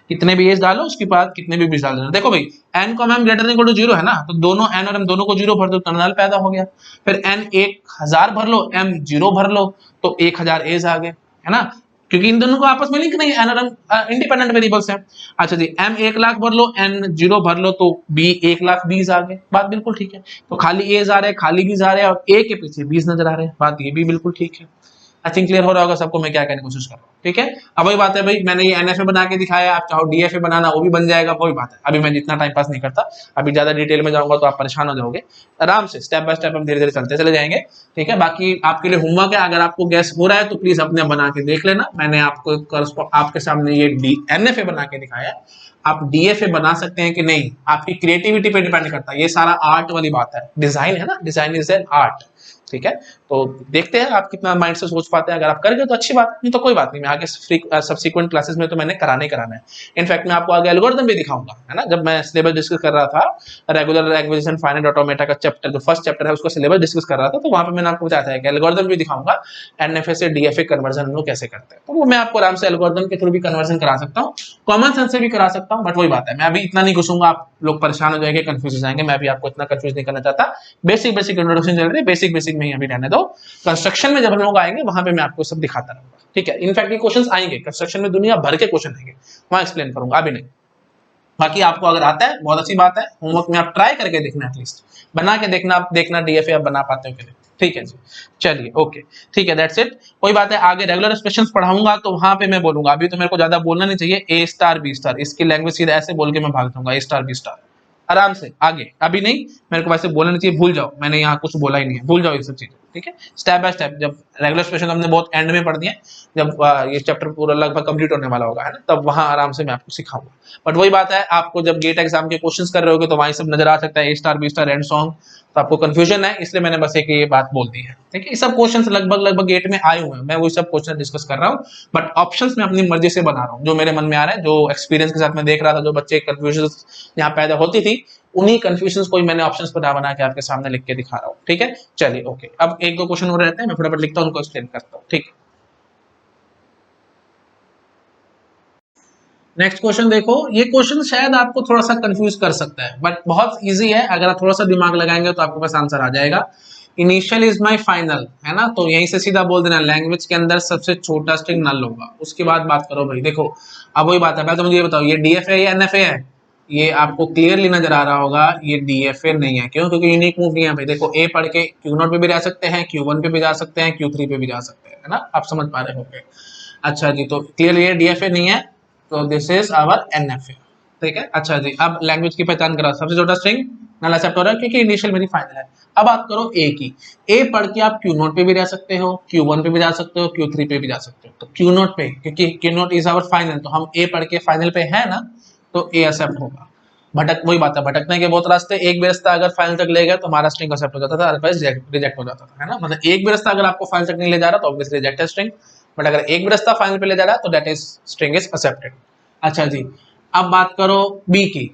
कितने भी एज डालो उसके बाद कितने भी बीज डाल देना। देखो भाई n comma m greater than equal to 0 है ना, तो दोनों n और m दोनों को 0 भर दो तो नल पैदा हो गया। फिर n 1000 भर लो, m 0 भर लो तो 1000 एज आ गए, है ना, क्योंकि इन दोनों को आपस में लिंक नहीं है, एन और एम इंडिपेंडेंट वेरिएबल्स हैं। अच्छा जी, एम 1 लाख भर लो, एन 0 भर लो तो बी 1 लाख 20 आ गए, बात बिल्कुल ठीक है। तो खाली एज आ रहे हैं, खाली बीज आ रहे हैं और ए के पीछे 20 नजर आ रहे हैं, बात ये भी बिल्कुल ठीक है। आई थिंक क्लियर हो रहा होगा सबको मैं क्या कहने की कोशिश कर रहा हूँ, ठीक है। अब वही बात है भाई, मैंने ये एनएफए बना के दिखाया, आप चाहो डीएफए बनाना वो भी बन जाएगा, वही बात है। अभी मैं जितना टाइम पास नहीं करता, अभी ज्यादा डिटेल में जाऊंगा तो आप परेशान हो जाओगे। आराम से स्टेप बाय स्टेप हम धीरे धीरे चलते चले जाएंगे, ठीक है। बाकी आपके लिए होमवर्क है, अगर आपको गैस हो रहा है तो प्लीज अपने बना के देख लेना। मैंने आपको आपके सामने ये एनएफए बना के दिखाया, आप डीएफए बना सकते हैं कि नहीं, आपकी क्रिएटिविटी पे डिपेंड करता है। ये सारा आर्ट वाली बात है, डिजाइन है ना, डिजाइन इज एन आर्ट, ठीक है। तो देखते हैं आप कितना माइंड से सोच पाते हैं, अगर आप करेंगे तो अच्छी बात है, नहीं तो कोई बात नहीं, मैं आगे सब्सिक्वेंट क्लासेस में तो मैंने कराना ही कराना है। इनफैक्ट मैं आपको आगे एल्गोरिथम भी दिखाऊंगा, है ना। जब मैं सिलेबस डिस्कस कर रहा था regular languages and finite automata का चैप्टर, जो फर्स्ट चैप्टर है उसका सिलेबस डिस्कस कर रहा था, तो वहां पे मैंने आपको बताया था कि एल्गोरिथम भी दिखाऊंगा, एनएफए से डीएफए कन्वर्जन हम लोग कैसे करते हैं, तो वो मैं आपको आराम से एल्गोरिथम के थ्रू भी कन्वर्जन करा सकता हूँ, कॉमन सेंस से भी करा सकता हूँ। बट वही बात है, मैं अभी इतना नहीं घुसूंगा, आप लोग परेशान हो जाएंगे, कंफ्यूज हो जाएंगे, मैं भी आपको इतना कंफ्यूज नहीं करना चाहता। बेसिक बेसिक इंट्रोडक्शन चल रही है, बेसिक बेसिक में ही अभी रहने दो। कंस्ट्रक्शन में जब हम लोग आएंगे वहां पे मैं आपको सब दिखाता रहूंगा, ठीक है। इनफैक्ट ये क्वेश्चंस आएंगे कंस्ट्रक्शन में, दुनिया भर के क्वेश्चन आएंगे, वहां एक्सप्लेन करूंगा, अभी नहीं। बाकी आपको अगर आता है बहुत अच्छी बात है, होमवर्क में आप ट्राई करके देखना, एटलीस्ट बना के देखना, आप देखना डीएफए आप बना पाते हो कि नहीं, ठीक है जी। चलिए ओके, ठीक है, दैट्स इट। कोई बात है, आगे रेगुलर एक्सप्रेशंस पढ़ाऊंगा तो वहां पे मैं बोलूंगा, अभी तो मेरे को ज्यादा बोलना नहीं चाहिए। ए स्टार बी स्टार, इसकी लैंग्वेज सीधा ऐसे बोल के मैं भाग दूंगा, ए स्टार बी स्टार आराम से आगे, अभी नहीं, मेरे को वैसे बोलना नहीं चाहिए, भूल जाओ, मैंने यहाँ कुछ बोला ही नहीं है, भूल जाओ ये सब चीजें, ठीक है। स्टेप बाय स्टेप, जब रेगुलर एक्सप्रेशन हमने बहुत एंड में पढ़ दिए, जब ये चैप्टर पूरा लगभग कंप्लीट होने वाला होगा, है ना, तब वहां आराम से मैं आपको सिखाऊंगा। बट वही बात है, आपको जब गेट एग्जाम के क्वेश्चंस कर रहे होगे तो वहीं सब नजर आ सकता है, a star b star and so on, तो आपको कंफ्यूजन है, इसलिए मैंने बस एक ये बात बोल दी है, ठीक है। ये सब क्वेश्चंस लगभग लगभग गेट में आए हुए हैं, मैं वही सब क्वेश्चन डिस्कस कर रहा हूँ, बट ऑप्शंस मैं अपनी मर्जी से बना रहा हूँ, जो मेरे मन में आ रहा है, जो एक्सपीरियंस के साथ मैं देख रहा था, जो बच्चे कंफ्यूजन यहाँ पैदा होती थी, उन्हीं कंफ्यूजन्स को मैंने ऑप्शंस बना बना के आपके सामने लिख के दिखा रहा हूँ, ठीक है। चलिए ओके, अब एक दो क्वेश्चन हो रहते हैं, मैं फटाफट लिखता हूँ, उनको एक्सप्लेन करता हूँ, ठीक है। नेक्स्ट क्वेश्चन देखो, ये क्वेश्चन शायद आपको थोड़ा सा कंफ्यूज कर सकता है, बट बहुत इजी है, अगर आप थोड़ा सा दिमाग लगाएंगे तो आपके पास आंसर आ जाएगा। इनिशियल इज माय फाइनल, है ना, तो यहीं से सीधा बोल देना, लैंग्वेज के अंदर सबसे छोटा स्ट्रिंग नल होगा, उसके बाद बात करो भाई। देखो अब वही बात है, पहले तो मुझे ये बताओ, ये डीएफए है या एनएफए है? ये आपको क्लियरली नजर आ रहा होगा, ये डीएफए नहीं है, क्यों? क्योंकि यूनिक मूव नहीं है भाई। देखो ए पढ़ के क्यू नॉट पे भी जा सकते हैं, क्यू वन पे भी जा सकते हैं, क्यू थ्री पे भी जा सकते हैं, है ना, आप समझ पा रहे होंगे। अच्छा जी, तो क्लियर ये डीएफए नहीं है, तो दिस इज आवर एनएफए, ठीक है। अच्छा जी, अब लैंग्वेज की पहचान करा, सबसे छोटा स्ट्रिंग नल एक्सेप्ट हो रहा है क्योंकि इनिशियल मेरी फाइनल है। अब बात करो ए की, ए पढ़ के आप क्यू नोट पे भी जा सकते हो, क्यू वन पे भी जा सकते हो, क्यू थ्री पे भी जा सकते हो। तो क्यू नोट पे, क्योंकि q naught is our final, तो हम ए पढ़ के फाइनल पे है ना, तो ए एक्सेप्ट होगा। भटक वही बात है, भटकने के बहुत रास्ते, एक भी रास्ता अगर फाइनल तक ले गया तो हमारा स्ट्रिंग एक्सेप्ट हो जाता था, अदरवाइज रिजेक्ट हो जाता था, है ना। मतलब एक भी रास्ता अगर आपको फाइनल तक नहीं ले जा रहा तो ऑब्वियसली रिजेक्टेड स्ट्रिंग, बट अगर एक भी रास्ता फाइनल पे ले जा रहा है तो that is string is accepted. अच्छा जी, अब बात करो बी की,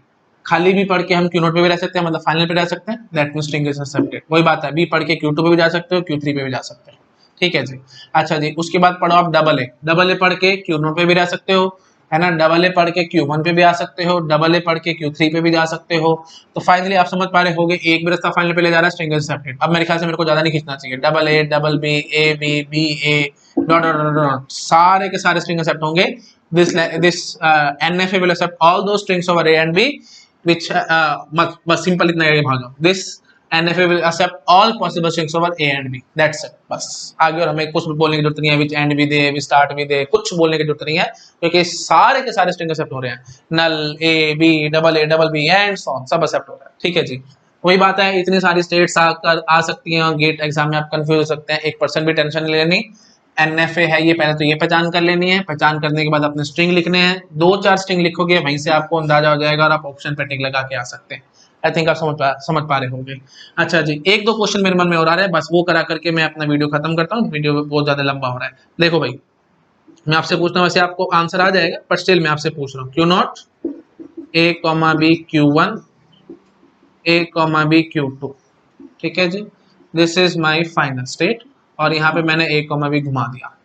खाली भी पढ़ के हम क्यू नोट पे भी रह सकते हैं, मतलब फाइनल पे रह सकते हैं, that means string is accepted. वही बात है, बी पढ़ के क्यू टू पे भी जा सकते हो, क्यू थ्री पे भी जा सकते हो, ठीक है जी। अच्छा जी, उसके बाद पढ़ो आप डबल ए पढ़ के Q0 पे भी रह सकते हो, है ना, डबल ए पढ़ के Q1 पे भी आ सकते हो, डबल ए पढ़ के Q3 पे भी जा सकते हो। तो फाइनली आप समझ पा रहे होगे एक भी रास्ता फाइनल पे ले जा रहा है स्ट्रिंग एक्सेप्टेड। अब मेरे ख्याल से मेरे को ज्यादा नहीं खींचना चाहिए, double A double b A B B a dot dot dot dot सारे के सारे स्ट्रिंग एक्सेप्ट होंगे। This NFA will accept all those strings over A and B which बस सिंपल इतना ही भाग जाओ, this NFA will accept all possible strings over A and B, that's it। बस आगे और हमें कुछ बोलने की जरूरत नहीं है, which end भी दे which start भी दे, कुछ बोलने की जरूरत नहीं है क्योंकि सारे के सारे स्ट्रिंग एक्सेप्ट हो रहे हैं, नल A B double B and so on सब एक्सेप्ट हो रहा है। ठीक है जी, वही बात है, इतनी सारी स्टेट्स आ सकती हैं गेट एग्जाम में, आप कंफ्यूज हो सकते हैं, 1% भी टेंशन नहीं लेनी। NFA है ये, पहले तो ये पहचान कर लेनी है, पहचान करने के बाद अपने स्ट्रिंग लिखने हैं, 2-4 स्ट्रिंग लिखोगे वहीं से आपको अंदाजा हो जाएगा और आप ऑप्शन पे टिक लगा के आ सकते हैं। आई थिंक आप समझ पा रहे होंगे। अच्छा जी, 1-2 क्वेश्चन मेरे मन में और आ रहे हैं, बस वो करा करके मैं अपना वीडियो खत्म करता हूँ, वीडियो बहुत ज्यादा लंबा हो रहा है। देखो भाई, मैं आपसे पूछता हूँ, वैसे आपको आंसर आ जाएगा बट स्टिल मैं आपसे पूछ रहा हूँ, Q0 A, B Q1 A, B Q2, ठीक है जी, this is my final state और यहाँ पे मैंने A, B घुमा दिया।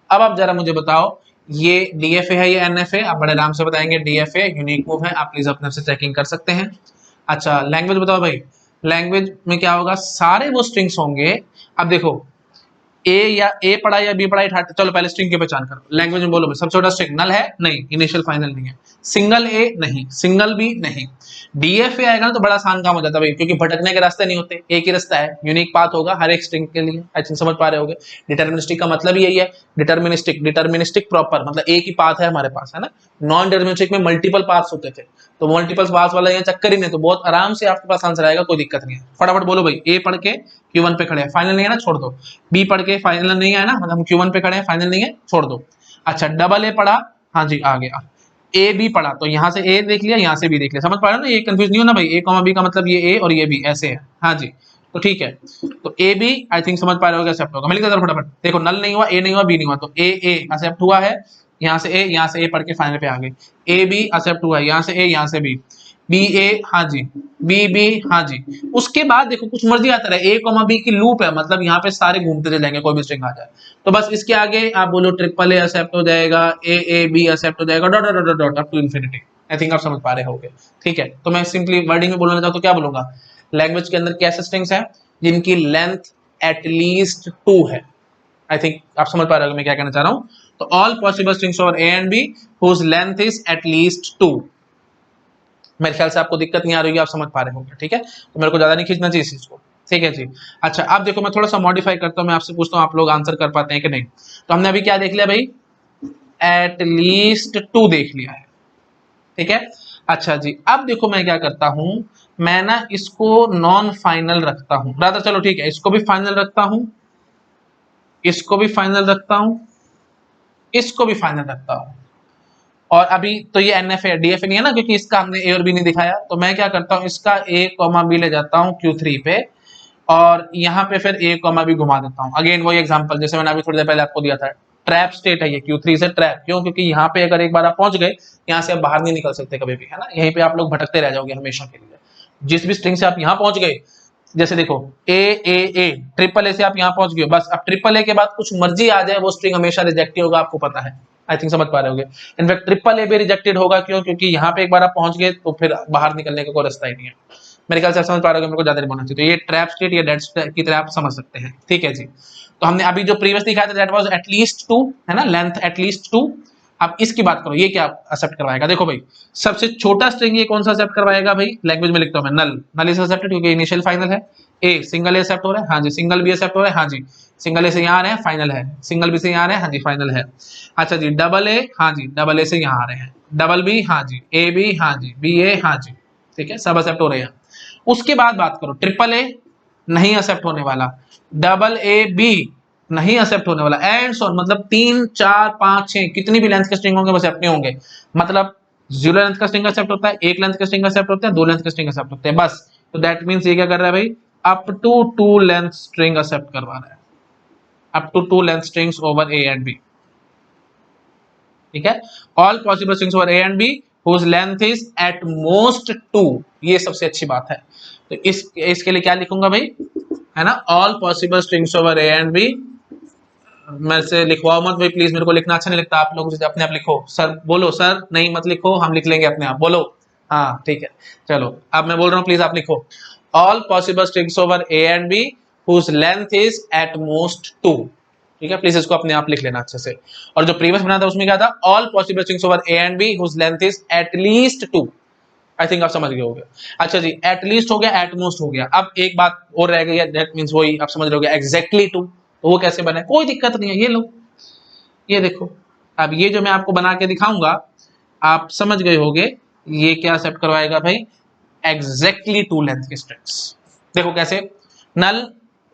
अब आप जरा मुझे बताओ, ये DFA है ये NFA, आप बड़े आराम से बताएंगे DFA यूनिक मूव है, आप प्लीज अपने से चेकिंग कर सकते हैं। अच्छा लैंग्वेज बताओ भाई, लैंग्वेज में क्या होगा, सारे वो स्ट्रिंग्स होंगे। अब देखो ए पढ़ा या बी पढ़ा, चलो पहले स्ट्रिंग की पहचान करो, लैंग्वेज में बोलो भाई, सबसे छोटा स्ट्रिंग नल है नहीं, इनिशियल फाइनल नहीं है, सिंगल ए नहीं, सिंगल बी नहीं। DFA आएगा ना तो बड़ा आसान काम हो जाता है भाई, क्योंकि भटकने के रास्ते नहीं होते, एक ही रास्ता है, यूनिक पाथ होगा हर एक स्ट्रिंग के लिए। आई थिंक समझ पा रहे होगे, डिटर्मिनिस्टिक का मतलब यही है, डिटर्मिनिस्टिक प्रॉपर मतलब एक ही पाथ है हमारे पास, है ना। नॉन डिटर्मिनिस्टिक में मल्टीपल पाथ्स होते थे, तो मल्टीपल पाथ्स वाला ये चक्कर ही नहीं, तो बहुत आराम से आपके पास आंसर आएगा, कोई दिक्कत नहीं है। फटाफट बोलो भाई, ए पढ़ के Q1 पे खड़े हैं, फाइनल नहीं है ना, छोड़ दो। बी पढ़ के फाइनल नहीं है ना, मतलब हम Q1 पे खड़े हैं, फाइनल नहीं है, छोड़ दो। अच्छा डबल ए पढ़ा, हाँ जी आ गया। ए बी पढ़ा, तो यहाँ से ए देख लिया, यहाँ से बी देख लिया, समझ पा रहे हो ना, ये कंफ्यूज नहीं हो ना भाई, ए कॉमा बी का मतलब ये ए और ये बी ऐसे है, हाँ जी। तो ठीक है, तो ए बी आई थिंक समझ पा रहे हो एक्सेप्ट होगा। मैं लिख देता हूं फटाफट, देखो नल नहीं हुआ, ए नहीं हुआ, बी नहीं हुआ, तो ए एक्सेप्ट हुआ है, यहाँ से ए पढ़ के फाइनल पे आ गए। ए बी एक्सेप्ट हुआ है, यहाँ से ए, यहाँ से बी, बी ए हाँ जी, बी हाँ जी। उसके बाद देखो कुछ मर्जी आता रहे, ए कॉमा बी की लूप है, मतलब यहाँ पे सारे घूमते चले जाएंगे, कोई भी स्ट्रिंग आ जाए। तो बस इसके आगे आप बोलो ट्रिपल ए एक्सेप्ट हो जाएगा, ए बी एक्सेप्ट हो जाएगा, dot dot dot dot up to infinity. I think आप समझ पा रहे होगे, ठीक है। तो मैं सिंपली वर्डिंग में बोलना चाहता हूँ, क्या बोलूंगा, लैंग्वेज के अंदर कैसे स्ट्रिंग्स हैं जिनकी लेंथ एटलीस्ट 2 है। आई थिंक आप समझ पा रहे हो मैं क्या कहना चाह रहा हूँ। तो all possible strings over A and b whose length is at least 2। मेरे ख्याल से आपको दिक्कत नहीं आ रही है, आप समझ पा रहे होंगे, ठीक है। तो मेरे को ज्यादा नहीं खींचना चाहिए इस चीज को, ठीक है जी। अच्छा अब देखो मैं थोड़ा सा मॉडिफाई करता हूँ, मैं आपसे पूछता हूँ आप लोग आंसर कर पाते हैं कि नहीं। तो हमने अभी क्या देख लिया भाई, एटलीस्ट 2 देख लिया है, ठीक है। अच्छा जी, अब देखो मैं क्या करता हूं, मैं ना इसको नॉन फाइनल रखता हूं, राधा चलो ठीक है, इसको भी फाइनल रखता हूं, इसको भी फाइनल रखता हूं, इसको भी फाइनल रखता हूं। और अभी तो ये NFA DFA नहीं है ना, क्योंकि इसका हमने ए और बी नहीं दिखाया, तो मैं क्या करता हूं, इसका ए कॉमा बी ले जाता हूं Q3 पे, और यहाँ पे फिर ए कॉमा बी घुमा देता हूँ। अगेन वही एग्जांपल जैसे मैंने अभी थोड़ी देर पहले आपको दिया था, ट्रैप स्टेट है ये, Q3 से ट्रैप, क्यों, क्योंकि यहाँ पे अगर एक बार आप पहुंच गए, यहाँ से आप बाहर नहीं निकल सकते कभी भी, है ना, यहीं पे आप लोग भटकते रह जाओगे हमेशा के लिए। जिस भी स्ट्रिंग से आप यहाँ पहुंच गए, जैसे देखो ए ट्रिपल ए से आप यहाँ पहुंच गए, बस अब ट्रिपल ए के बाद कुछ मर्जी आ जाए, वो स्ट्रिंग हमेशा रिजेक्टेड होगा, आपको पता है। आई थिंक समझ पा रहे होगे। इनफैक्ट ट्रिपल ए भी रिजेक्टेड होगा, क्यों, क्योंकि यहाँ पे एक बार आप पहुंच गए तो फिर बाहर निकलने का कोई रास्ता ही नहीं है। मेरे ख्याल से आप समझ पा रहे हो, मेरे को ज्यादा नहीं बोलना चाहिए। तो ये ट्रैप स्टेट या डेड स्टेट की तरह आप समझ सकते हैं, ठीक है जी। तो हमने अभी जो प्रीवियस दिखाया था दैट वाज एटलीस्ट 2, है ना, लेंथ एटलीस्ट 2। अब इसकी बात करो, ये क्या एक्सेप्ट करवाएगा, देखो भाई सबसे छोटा स्ट्रिंग ये कौन सा एक्सेप्ट करवाएगा भाई, लैंग्वेज में लिखता हूं मैं, नल इज एक्सेप्टेड क्योंकि इनिशियल फाइनल है। ए सिंगल ए एक्सेप्ट हो रहा है, हाँ जी, सिंगल बी एक्सेप्ट हो रहा है, हाँ जी, सिंगल ए से यहाँ आ रहे हैं, फाइनल है, सिंगल बी से यहाँ आ रहे हैं, हाँ जी, फाइनल है। अच्छा जी डबल ए, हाँ जी, डबल ए से यहाँ आ रहे हैं, डबल बी, हाँ जी, ए बी, हाँ जी, बी ए, हाँ जी, ठीक है, सब एक्सेप्ट हो रहे हैं। उसके बाद बात करो, ट्रिपल ए नहीं एक्सेप्ट होने वाला, डबल ए बी नहीं एक्सेप्ट होने वाला, एंड सो मतलब 3 4 5 6 कितनी भी लेंथ के स्ट्रिंग होंगे वो एक्सेप्ट नहीं होंगे। मतलब 0 लेंथ का स्ट्रिंग एक्सेप्ट होता है, 1 लेंथ का स्ट्रिंग एक्सेप्ट होता है, 2 लेंथ का स्ट्रिंग एक्सेप्ट होते हैं, बस। तो दैट मींस ये क्या कर रहा है भाई, up to 2 length string accept करवा रहा है, up to 2 length strings over A and b, ठीक है। All possible strings over A and B whose length is at most 2, ये सबसे अच्छी बात है। तो इसके लिए क्या लिखूंगा भाई, है ना, all possible strings over A and b मेरे से लिखवाओ मत भाई प्लीज, मेरे को लिखना अच्छा नहीं लगता, आप लोग अपने आप लिखो। सर बोलो, सर नहीं मत लिखो, हम लिख लेंगे अपने आप, बोलो। हाँ ठीक है, चलो अब मैं बोल रहा हूँ, प्लीज आप लिखो। All possible strings over A and b whose length is at most 2। ठीक है, प्लीज इसको अपने आप लिख लेना अच्छे से। और जो प्रीवियस बना था उसमें क्या था, all possible strings over A and b whose length is at least 2। आई थिंक आप समझ गए होंगे। अच्छा जी, एट लीस्ट हो गया, एट मोस्ट हो गया। अब एक बात और रह गई है, दैट मींस वही आप समझ रहे होगे, एग्जैक्टली 2। तो वो कैसे बने, कोई दिक्कत नहीं है, ये लो, ये देखो। अब ये जो मैं आपको बना के दिखाऊंगा, आप समझ गए होंगे ये क्या एक्सेप्ट करवाएगा भाई, एग्जैक्टली 2 लेंथ के स्ट्रिंग्स। देखो कैसे, नल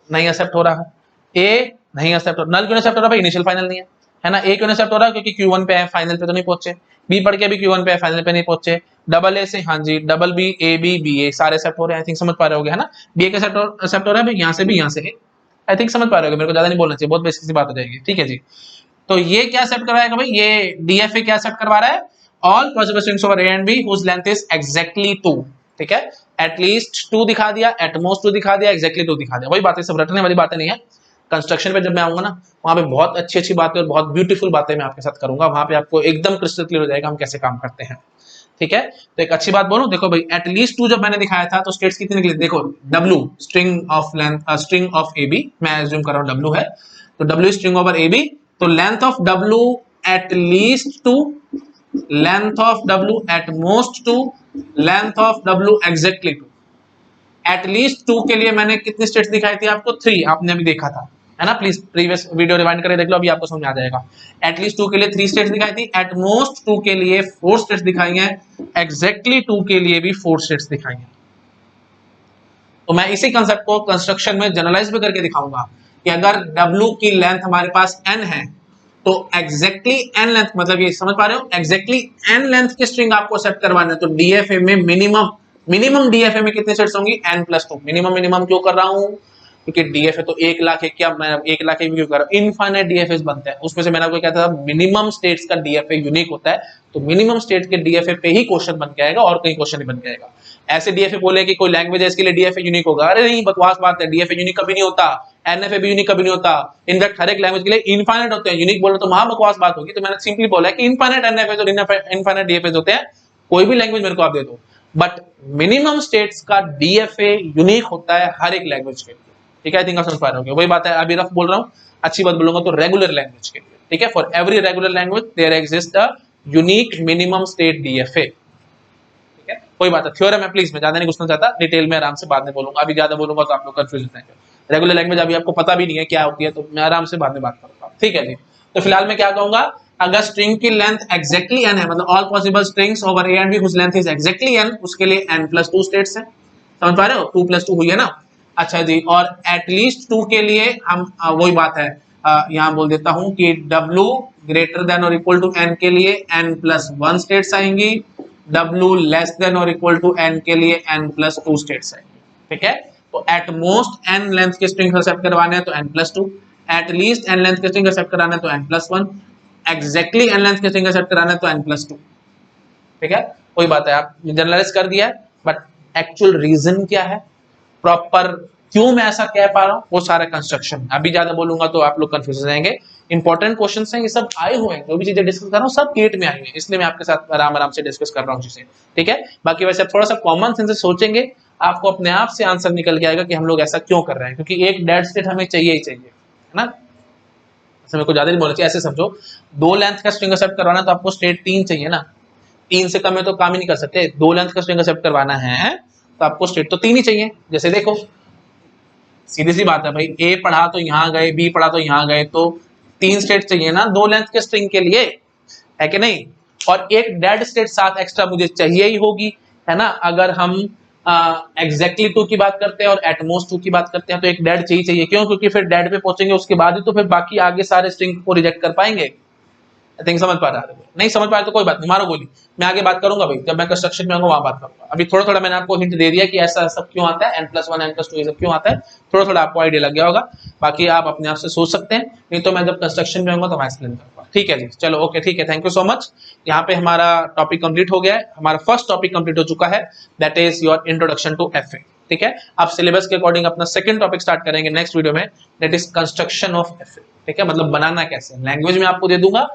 नहीं एक्सेप्ट हो रहा है, ए नहीं एक्सेप्ट हो, नल क्यों एक्सेप्ट हो रहा है भाई, इनिशियल फाइनल नहीं है ना। ए क्यों एक्सेप्ट हो रहा है, क्योंकि Q1 पे है, फाइनल पे तो नहीं पहुंचे। बी पढ़ के भी Q1 पे है, फाइनल पे नहीं पहुंचे। डबल ए से, हाँ जी, double b, A B, B a सारे एक्सेप्ट हो रहे हैं, आई थिंक समझ पा रहे होगे, है ना। बी ए का एक्सेप्ट हो रहा है भाई, यहाँ से भी, यहाँ से, आई थिंक समझ पा रहे होगे, मेरे को ज्यादा नहीं बोलना चाहिए, बहुत बेसिक सी बात हो जाएगी। ठीक है जी, तो ये क्या सेट करवाएगा भाई, ये डीएफए क्या सेट करवा रहा है, all possible strings over A and b whose length is exactly 2। ठीक है, एटलीस्ट 2 दिखा दिया, एट मोस्ट 2 दिखा दिया, एग्जैक्टली 2 दिखा दिया। वही बातें, सब रटने वाली बातें नहीं है। कंस्ट्रक्शन पे जब मैं आऊंगा ना, वहां पे बहुत अच्छी अच्छी बातें और बहुत ब्यूटीफुल बातें मैं आपके साथ करूंगा, वहां पे आपको एकदम क्रिस्टल क्लियर हो जाएगा हम कैसे काम करते हैं। ठीक है, तो एक अच्छी बात बोलूं, देखो भाई, एटलीस्ट 2 जब मैंने दिखाया था तो स्टेट्स कितनी निकली, देखो W string of length, string of a b, मैं एज्यूम कर रहा हूं W है, तो W string over a b, तो length of W at least 2, length of W at most 2, length of W exactly 2। At least 2 के लिए मैंने कितनी स्टेट्स दिखाई थी आपको, 3, आपने अभी देखा था, है ना। प्लीज प्रीवियस वीडियो रिवाइंड करके देख लो, अभी आपको समझ में आ जाएगा। एट लीस्ट 2 के लिए 3 स्टेट्स दिखाई थी, एट मोस्ट 2 के लिए 4 स्टेट्स दिखाई हैं, एग्जैक्टली 2 के लिए भी 4 स्टेट्स दिखाई हैं। तो मैं इसी कंसेप्ट को कंस्ट्रक्शन में जनरलाइज भी करके दिखाऊंगा कि अगर W की लेंथ हमारे पास n है, तो एग्जैक्टली n लेंथ, मतलब ये समझ पा रहे हो, एग्जैक्टली n लेंथ की स्ट्रिंग आपको सेट करवाना है, तो डीएफए में मिनिमम डीएफए में कितने सेट्स होंगी, n+2। मिनिमम क्यों कर रहा हूं, क्योंकि डीएफए तो 1 लाख है, क्या मैं 1 लाख भी क्यों कर रहा हूं, इनफाइनाइट डीएफए बनते हैं, उसमें से मैंने आपको कहता था मिनिमम स्टेट्स का डीएफए यूनिक होता है, तो मिनिमम स्टेट के डीएफए पे ही क्वेश्चन बन के आएगा और कहीं क्वेश्चन नहीं बन के आएगा। ऐसे डीएफए बोले कि कोई लैंग्वेज है इसके लिए डीएफए यूनिक होगा, अरे नहीं, बकवास बात है, डीएफए यूनिक कभी नहीं होता, एनएफए भी यूनिक कभी नहीं होता। इनफैक्ट हर एक लैंग्वेज के लिए इनफाइनाइट होते हैं, यूनिक बोले तो महा बकवास बात होगी, तो मैंने सिंपली बोला कि इनफाइनाइट एनएफए और इनफाइनाइट डीएफए होते हैं, कोई भी लैंग्वेज मेरे को आप दे दो, बट मिनिमम स्टेट्स का डीएफए यूनिक होता है हर एक लैंग्वेज के लिए। ठीक है, आई थिंक आप समझ पा रहे होंगे, वही बात है, अभी रफ बोल रहा हूँ, अच्छी बात बोलूंगा तो रेगुलर लैंग्वेज के लिए। ठीक है, for every regular language there exist a unique minimum state DFA. ठीक है, कोई बात है, थ्योरम है, प्लीज मैं ज्यादा नहीं घुसना चाहता, डिटेल में आराम से बाद में बोलूंगा, अभी ज्यादा बोलूंगा तो आप लोग कंफ्यूज हो जाएंगे। रेगुलर लैंग्वेज अभी आपको पता भी नहीं है क्या होती है, तो मैं आराम से बाद में बात करूंगा। ठीक है जी, तो फिलहाल मैं क्या कहूंगा, अगर स्ट्रिंग की लेंथ एग्जैक्टली n है, मतलब all possible strings over A and b whose length is exactly n, उसके लिए n+2 स्टेट्स है, समझ पा रहे हो, 2+2 हुई है ना। अच्छा जी, और एटलीस्ट 2 के लिए हम वही बात है, यहां बोल देता हूं कि W ग्रेटर देन और इक्वल टू n के लिए n+1 स्टेट्स आएंगी, W लेस देन और इक्वल टू n के लिए n+2 स्टेट्स आएंगी। ठीक है, तो एट मोस्ट n लेंथ के स्ट्रिंग एक्सेप्ट करवाने हैं तो n+2, at least n length के स्ट्रिंग एक्सेप्ट कराना है तो n+1, एग्जैक्टली n लेंथ के स्ट्रिंग एक्सेप्ट कराना है तो n+2। ठीक है, कोई बात है, आप जनरलाइज कर दिया है, बट एक्चुअल रीजन क्या है, प्रॉपर क्यों मैं ऐसा कह पा रहा हूं, वो सारा कंस्ट्रक्शन, अभी ज्यादा बोलूंगा तो आप लोग कंफ्यूज हो जाएंगे। इंपॉर्टेंट क्वेश्चंस हैं, ये सब आए हुए हैं, जो भी चीजें डिस्कस कर रहा हूं सब गेट में आई हुई हैं, इसलिए मैं आपके साथ आराम से डिस्कस कर रहा हूं चीजें। ठीक है, बाकी वैसे आप थोड़ा सा कॉमन सेंस से सोचेंगे, आपको अपने आप से आंसर निकल के आएगा कि हम लोग ऐसा क्यों कर रहे हैं, क्योंकि एक डेड स्टेट हमें चाहिए ही चाहिए, है ना। मेरे को ज्यादा नहीं बोलना चाहिए, ऐसे समझो, 2 लेंथ का स्ट्रिंग एक्सेप्ट करवाना तो आपको स्टेट 3 चाहिए ना, 3 से कम है तो काम ही नहीं कर सकते, 2 लेंथ का स्ट्रिंग एक्सेप्ट करवाना है तो आपको स्टेट तो 3 ही चाहिए। जैसे देखो, सीधी सी बात है भाई, ए पढ़ा तो यहाँ गए, बी पढ़ा तो यहाँ गए, तो 3 स्टेट चाहिए ना 2 लेंथ के स्ट्रिंग के लिए, है कि नहीं। और एक डेड स्टेट साथ एक्स्ट्रा मुझे चाहिए ही होगी, है ना। अगर हम एग्जैक्टली 2 की बात करते हैं और एटमोस्ट 2 की बात करते हैं तो एक डेड चाहिए, क्यों, क्योंकि फिर डेड पे पहुंचेंगे उसके बाद ही तो फिर बाकी आगे सारे स्ट्रिंग को रिजेक्ट कर पाएंगे। आई थिंक समझ पा रहा है, नहीं समझ पा रहे तो कोई बात नहीं, मारो गोली, मैं आगे बात करूंगा भाई, जब मैं कंस्ट्रक्शन में आऊंगा वहां बात करूंगा। अभी थोड़ा थोड़ा मैंने आपको हिंट दे दिया कि ऐसा सब क्यों आता है, n+1 n+2 ये सब क्यों आता है, थोड़ा थोड़ा आपको आइडिया लग गया होगा, बाकी आप अपने आप से सोच सकते हैं, नहीं तो मैं जब कंस्ट्रक्शन में आऊंगा तो मैं एक्सप्लेन करूंगा। ठीक है जी, चलो ओके, ठीक है, थैंक यू सो मच। यहाँ पे हमारा टॉपिक कंप्लीट हो गया है, हमारा फर्स्ट टॉपिक कंप्लीट हो चुका है, that is your introduction to FA. ठीक है, आप सिलेबस के अकॉर्डिंग अपना सेकंड टॉपिक स्टार्ट करेंगे नेक्स्ट वीडियो में, that is construction of FA. ठीक है, मतलब बनाना कैसे, लैंग्वेज में आपको दे दूंगा,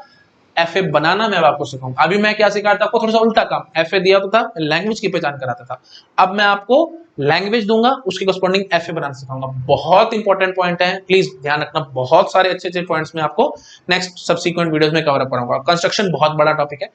एफए बनाना मैं अब आपको सिखाऊंगा। अभी मैं क्या सिखाता आपको, थोड़ा सा उल्टा काम, एफए दिया तो था, लैंग्वेज की पहचान कराता था, अब मैं आपको लैंग्वेज दूंगा, उसके करस्पॉन्डिंग एफए बनाना सिखाऊंगा। बहुत इंपॉर्टेंट पॉइंट है, प्लीज ध्यान रखना, बहुत सारे अच्छे अच्छे पॉइंट्स में आपको नेक्स्ट सब्सिक्वेंट वीडियोस में कवर अप कराऊंगा। कंस्ट्रक्शन बहुत बड़ा टॉपिक है,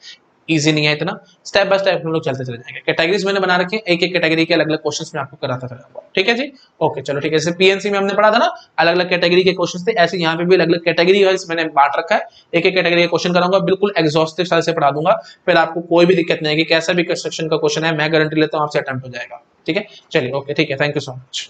इजी नहीं है इतना, स्टेप बाय स्टेप हम लोग चलते चले जाएंगे। कैटेगरीज मैंने बना रखी है, एक एक कैटेगरी के अलग अलग क्वेश्चंस में आपको कराता चला, ठीक है जी। ओके चलो ठीक है, जैसे पीएनसी में हमने पढ़ा था ना, अलग अलग कैटेगरी के क्वेश्चंस थे, ऐसे यहाँ पे भी अलग अलग कैटेगरी वाइज मैंने बांट रखा है, एक एक कैटेगरी के क्वेश्चन कराऊंगा, बिल्कुल एग्जॉस्टिव स्टाइल से पढ़ा दूंगा, फिर आपको कोई भी दिक्कत नहीं है कि कैसा भी कंस्ट्रक्शन का क्वेश्चन है, मैं गारंटी लेता हूँ आपसे अटेम्प्ट हो जाएगा, ठीक है। चलिए ओके ठीक है, थैंक यू सो मच।